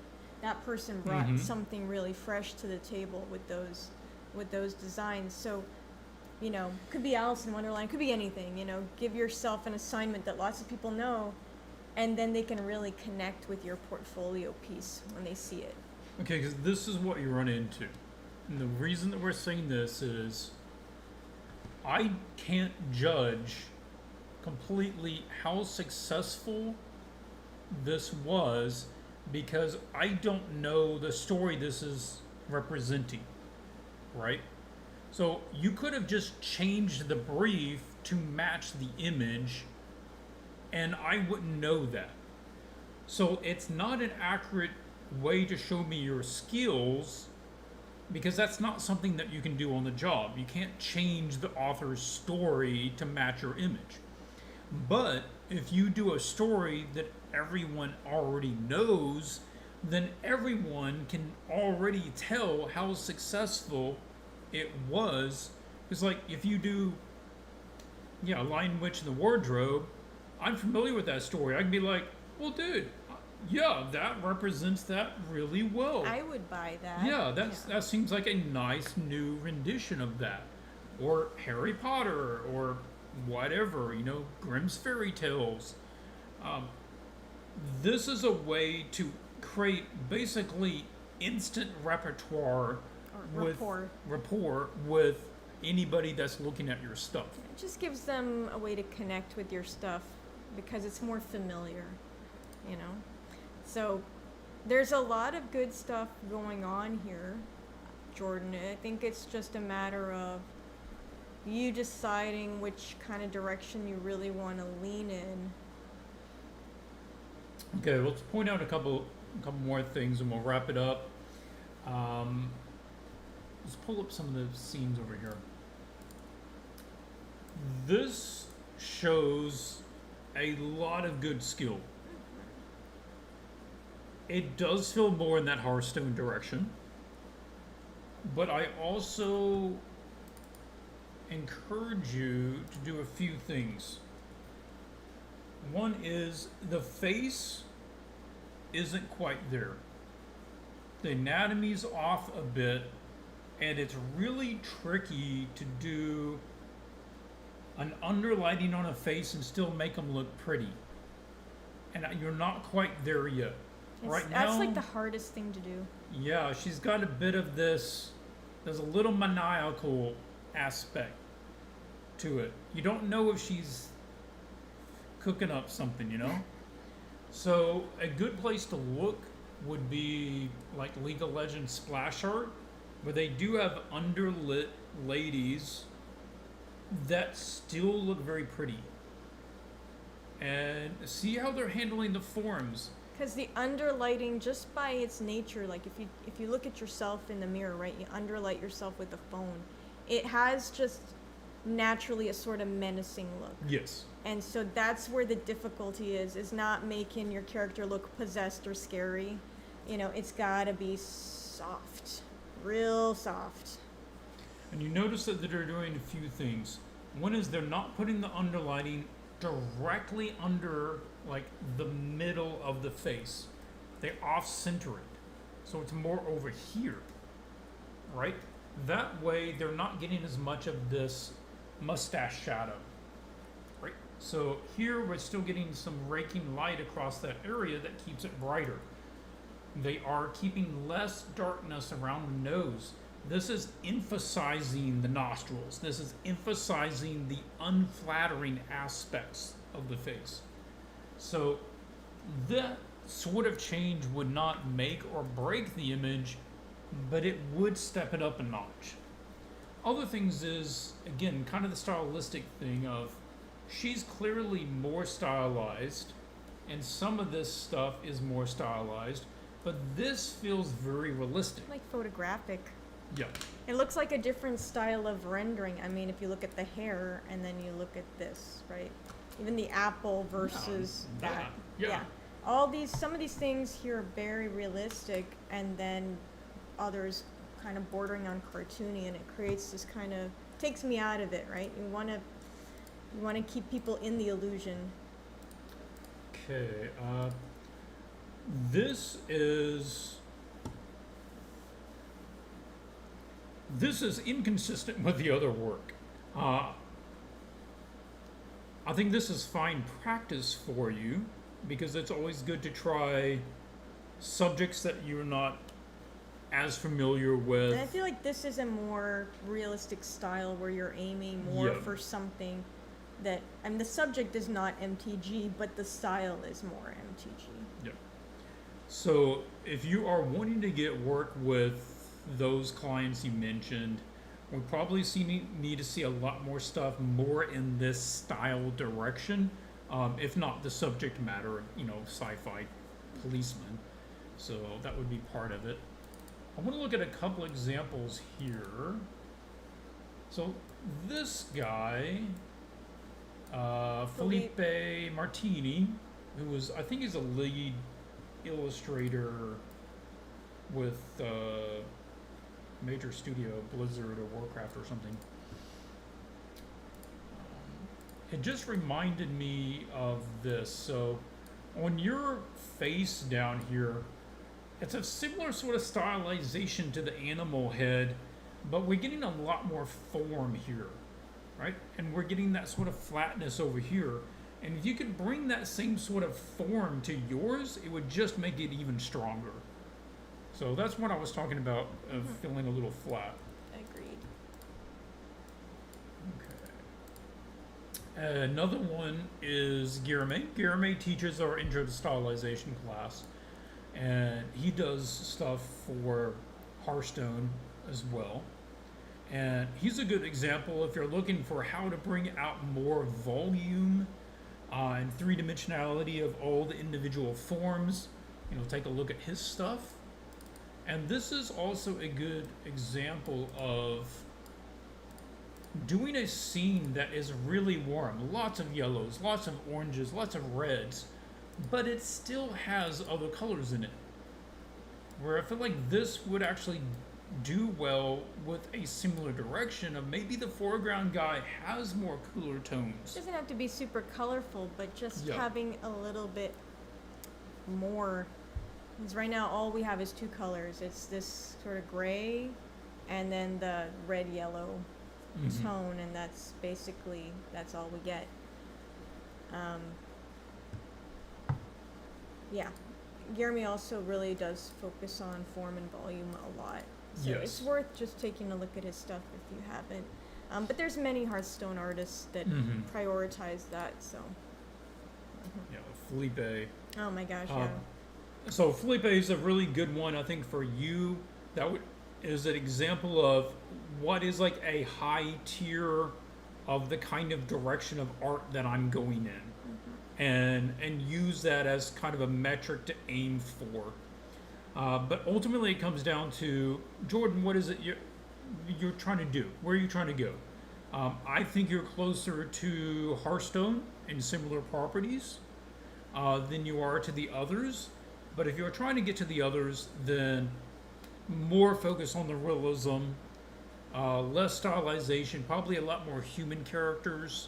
that person brought something really fresh to the table with those designs. So, you know, could be Alice in Wonderland, could be anything. You know, give yourself an assignment that lots of people know, and then they can really connect with your portfolio piece when they see it. Okay, because this is what you run into. And the reason that we're saying this is I can't judge completely how successful this was because I don't know the story this is representing, right? So you could have just changed the brief to match the image, and I wouldn't know that. So it's not an accurate way to show me your skills, because that's not something that you can do on the job. You can't change the author's story to match your image. But if you do a story that everyone already knows, then everyone can already tell how successful it was. It's like if you do, Lion Witch in the Wardrobe, I'm familiar with that story. I can be like, well, dude, yeah, that represents that really well. I would buy that. Yeah, that seems like a nice new rendition of that. Or Harry Potter, or whatever, Grimm's fairy tales. This is a way to create basically instant repertoire rapport with anybody that's looking at your stuff. It just gives them a way to connect with your stuff because it's more familiar, So there's a lot of good stuff going on here, Jordan. I think it's just a matter of you deciding which kind of direction you really want to lean in. Okay, let's point out a couple more things and we'll wrap it up. Let's pull up some of the scenes over here. This shows a lot of good skill. It does feel more in that Hearthstone direction, but I also encourage you to do a few things. One is the face isn't quite there. The anatomy's off a bit, and it's really tricky to do an underlighting on a face and still make them look pretty. And you're not quite there yet. Right now, that's like the hardest thing to do. Yeah, she's got a bit of this. There's a little maniacal aspect to it. You don't know if she's cooking up something, So a good place to look would be like League of Legends splash art, where they do have underlit ladies that still look very pretty. And see how they're handling the forms. Because the underlighting, just by its nature, like if you look at yourself in the mirror, right, you underlight yourself with the phone, it has just naturally a sort of menacing look. Yes. And so that's where the difficulty is not making your character look possessed or scary. It's gotta be soft, real soft. And you notice that they're doing a few things. One is they're not putting the underlighting directly under like the middle of the face. They off-center it. So it's more over here, right? That way they're not getting as much of this mustache shadow, right? So here we're still getting some raking light across that area that keeps it brighter. They are keeping less darkness around the nose. This is emphasizing the nostrils. This is emphasizing the unflattering aspects of the face. So that sort of change would not make or break the image, but it would step it up a notch. Other things is, again, kind of the stylistic thing of she's clearly more stylized, and some of this stuff is more stylized, but this feels very realistic. Like photographic. Yeah. It looks like a different style of rendering. I mean, if you look at the hair and then you look at this, right? Even the apple versus that. Yeah. Some of these things here are very realistic, and then others kind of bordering on cartoony, and it creates this kind of, takes me out of it, right? You want to keep people in the illusion. Okay. This is inconsistent with the other work. I think this is fine practice for you, because it's always good to try subjects that you're not as familiar with. And I feel like this is a more realistic style where you're aiming more for something that, the subject is not MTG, but the style is more MTG. Yeah. So if you are wanting to get work with those clients you mentioned, we probably need to see a lot more stuff more in this style direction. If not the subject matter, sci-fi policeman. So that would be part of it. I want to look at a couple examples here. So this guy, Felipe Martini, who was, I think he's a lead illustrator with major studio, Blizzard or Warcraft or something. It just reminded me of this. So on your face down here, it's a similar sort of stylization to the animal head, but we're getting a lot more form here, right? And we're getting that sort of flatness over here. And if you could bring that same sort of form to yours, it would just make it even stronger. So that's what I was talking about, feeling a little flat. Agreed. Okay. Another one is Guillerme. Guillerme teaches our Intro to Stylization class. And he does stuff for Hearthstone as well. And he's a good example if you're looking for how to bring out more volume and three-dimensionality of all the individual forms. Take a look at his stuff. And this is also a good example of doing a scene that is really warm. Lots of yellows, lots of oranges, lots of reds, but it still has other colors in it. Where I feel like this would actually do well with a similar direction of maybe the foreground guy has more cooler tones. It doesn't have to be super colorful, but just having a little bit more. Because right now all we have is two colors. It's this sort of gray and then the red-yellow tone, and that's all we get. Yeah. Guillermo also really does focus on form and volume a lot. So it's worth just taking a look at his stuff if you haven't. But there's many Hearthstone artists that prioritize that, so. Yeah, Felipe. Oh my gosh, yeah. So Felipe is a really good one, I think, for you. Is an example of what is like a high tier of the kind of direction of art that I'm going in. And use that as kind of a metric to aim for. But ultimately it comes down to, Jordan, what is it you're trying to do? Where are you trying to go? I think you're closer to Hearthstone and similar properties than you are to the others. But if you're trying to get to the others, then more focus on the realism, less stylization, probably a lot more human characters.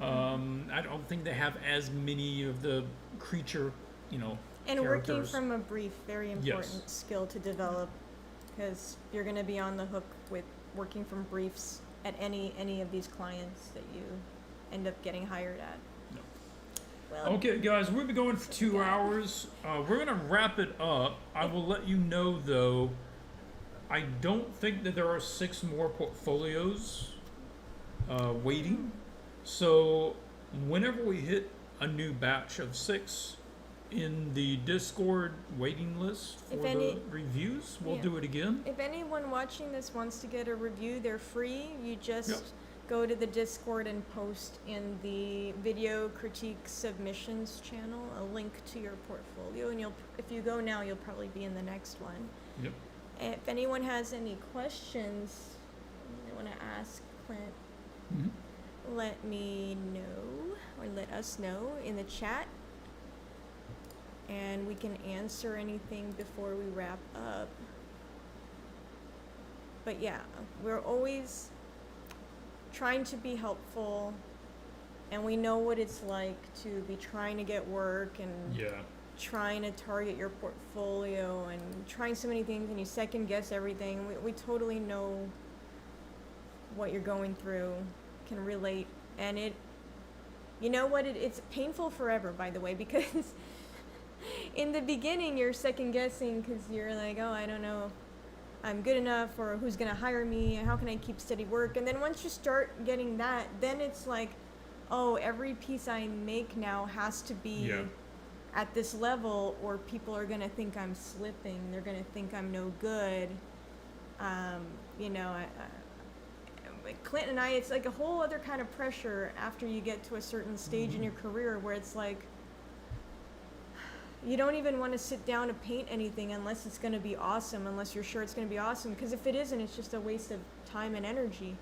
I don't think they have as many of the creature, and characters. Working from a brief, very important skill to develop, because you're going to be on the hook with working from briefs at any of these clients that you end up getting hired at. No. Well, okay, guys, we've been going for 2 hours. We're going to wrap it up. I will let you know, though, I don't think that there are 6 more portfolios waiting. So whenever we hit a new batch of 6 in the Discord waiting list for the reviews, we'll do it again. If anyone watching this wants to get a review, they're free. You just go to the Discord and post in the video critique submissions channel a link to your portfolio, and if you go now, you'll probably be in the next one. Yep. If anyone has any questions they want to ask Clint, let me know, or let us know in the chat, and we can answer anything before we wrap up. But yeah, we're always trying to be helpful, and we know what it's like to be trying to get work and trying to target your portfolio and trying so many things, and you second guess everything. We totally know what you're going through, can relate, and it's painful forever, by the way, because in the beginning you're second guessing because you're like, oh, I don't know I'm good enough, or who's gonna hire me, how can I keep steady work. And then once you start getting that, then it's like, oh, every piece I make now has to be at this level, or people are gonna think I'm slipping. They're gonna think I'm no good. You know, Clint and I, it's like a whole other kind of pressure after you get to a certain stage in your career where it's like, you don't even want to sit down to paint anything unless it's going to be awesome, unless you're sure it's going to be awesome. Because if it isn't, it's just a waste of time and energy,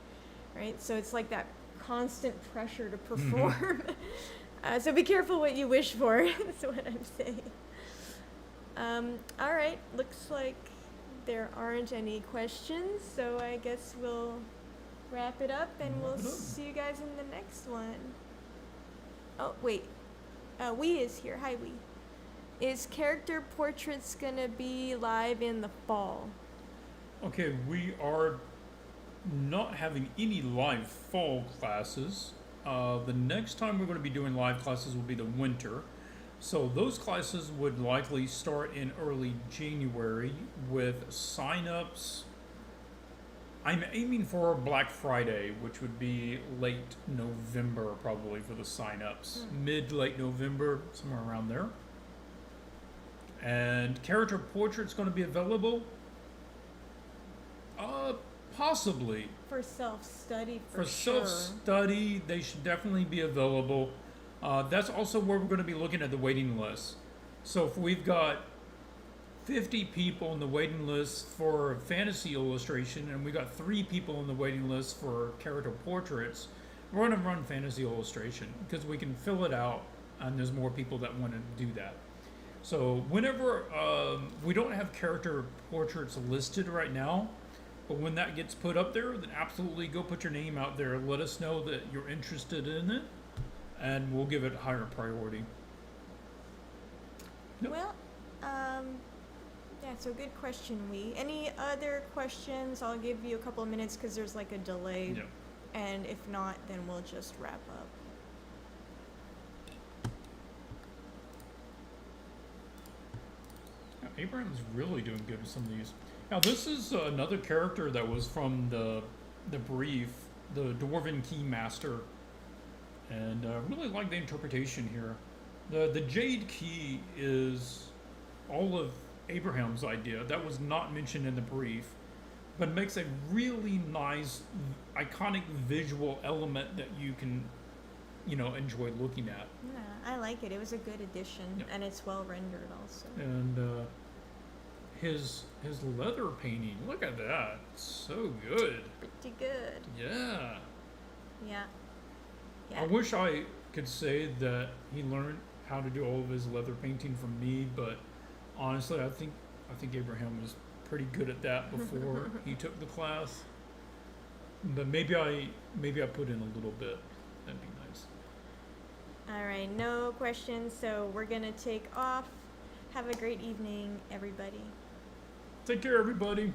right? So it's like that constant pressure to perform. So be careful what you wish for, that's what I'm saying. All right, looks like there aren't any questions, so I guess we'll wrap it up, and we'll see you guys in the next one. Oh, wait. Wee is here. Hi, Wee. Is Character Portraits gonna be live in the fall? Okay, we are not having any live fall classes. The next time we're going to be doing live classes will be the winter. So those classes would likely start in early January with sign-ups. I'm aiming for Black Friday, which would be late November probably for the sign-ups. Mid-late November, somewhere around there. And Character Portrait's going to be available? Possibly. For self-study, for sure. Self-study, they should definitely be available. That's also where we're going to be looking at the waiting list. So if we've got 50 people on the waiting list for fantasy illustration, and we got 3 people on the waiting list for character portraits, we're going to run fantasy illustration because we can fill it out, and there's more people that want to do that. So whenever we don't have character portraits listed right now, but when that gets put up there, then absolutely go put your name out there. Let us know that you're interested in it, and we'll give it higher priority. Yep. Well, yeah, so good question, Wee. Any other questions? I'll give you a couple of minutes because there's like a delay. Yep. And if not, then we'll just wrap up. Yeah, Abraham's really doing good with some of these. Now this is another character that was from the brief, the Dwarven Keymaster, and really like the interpretation here. The Jade Key is all of Abraham's idea. That was not mentioned in the brief, but makes a really nice, iconic visual element that you can, enjoy looking at. Yeah, I like it. It was a good addition, and it's well rendered also. And his leather painting, look at that, so good. Pretty good. Yeah. Yeah. I wish I could say that he learned how to do all of his leather painting from me, but honestly, I think Abraham was pretty good at that before he took the class. But maybe I put in a little bit. That'd be nice. All right, no questions, so we're gonna take off. Have a great evening, everybody. Take care, everybody.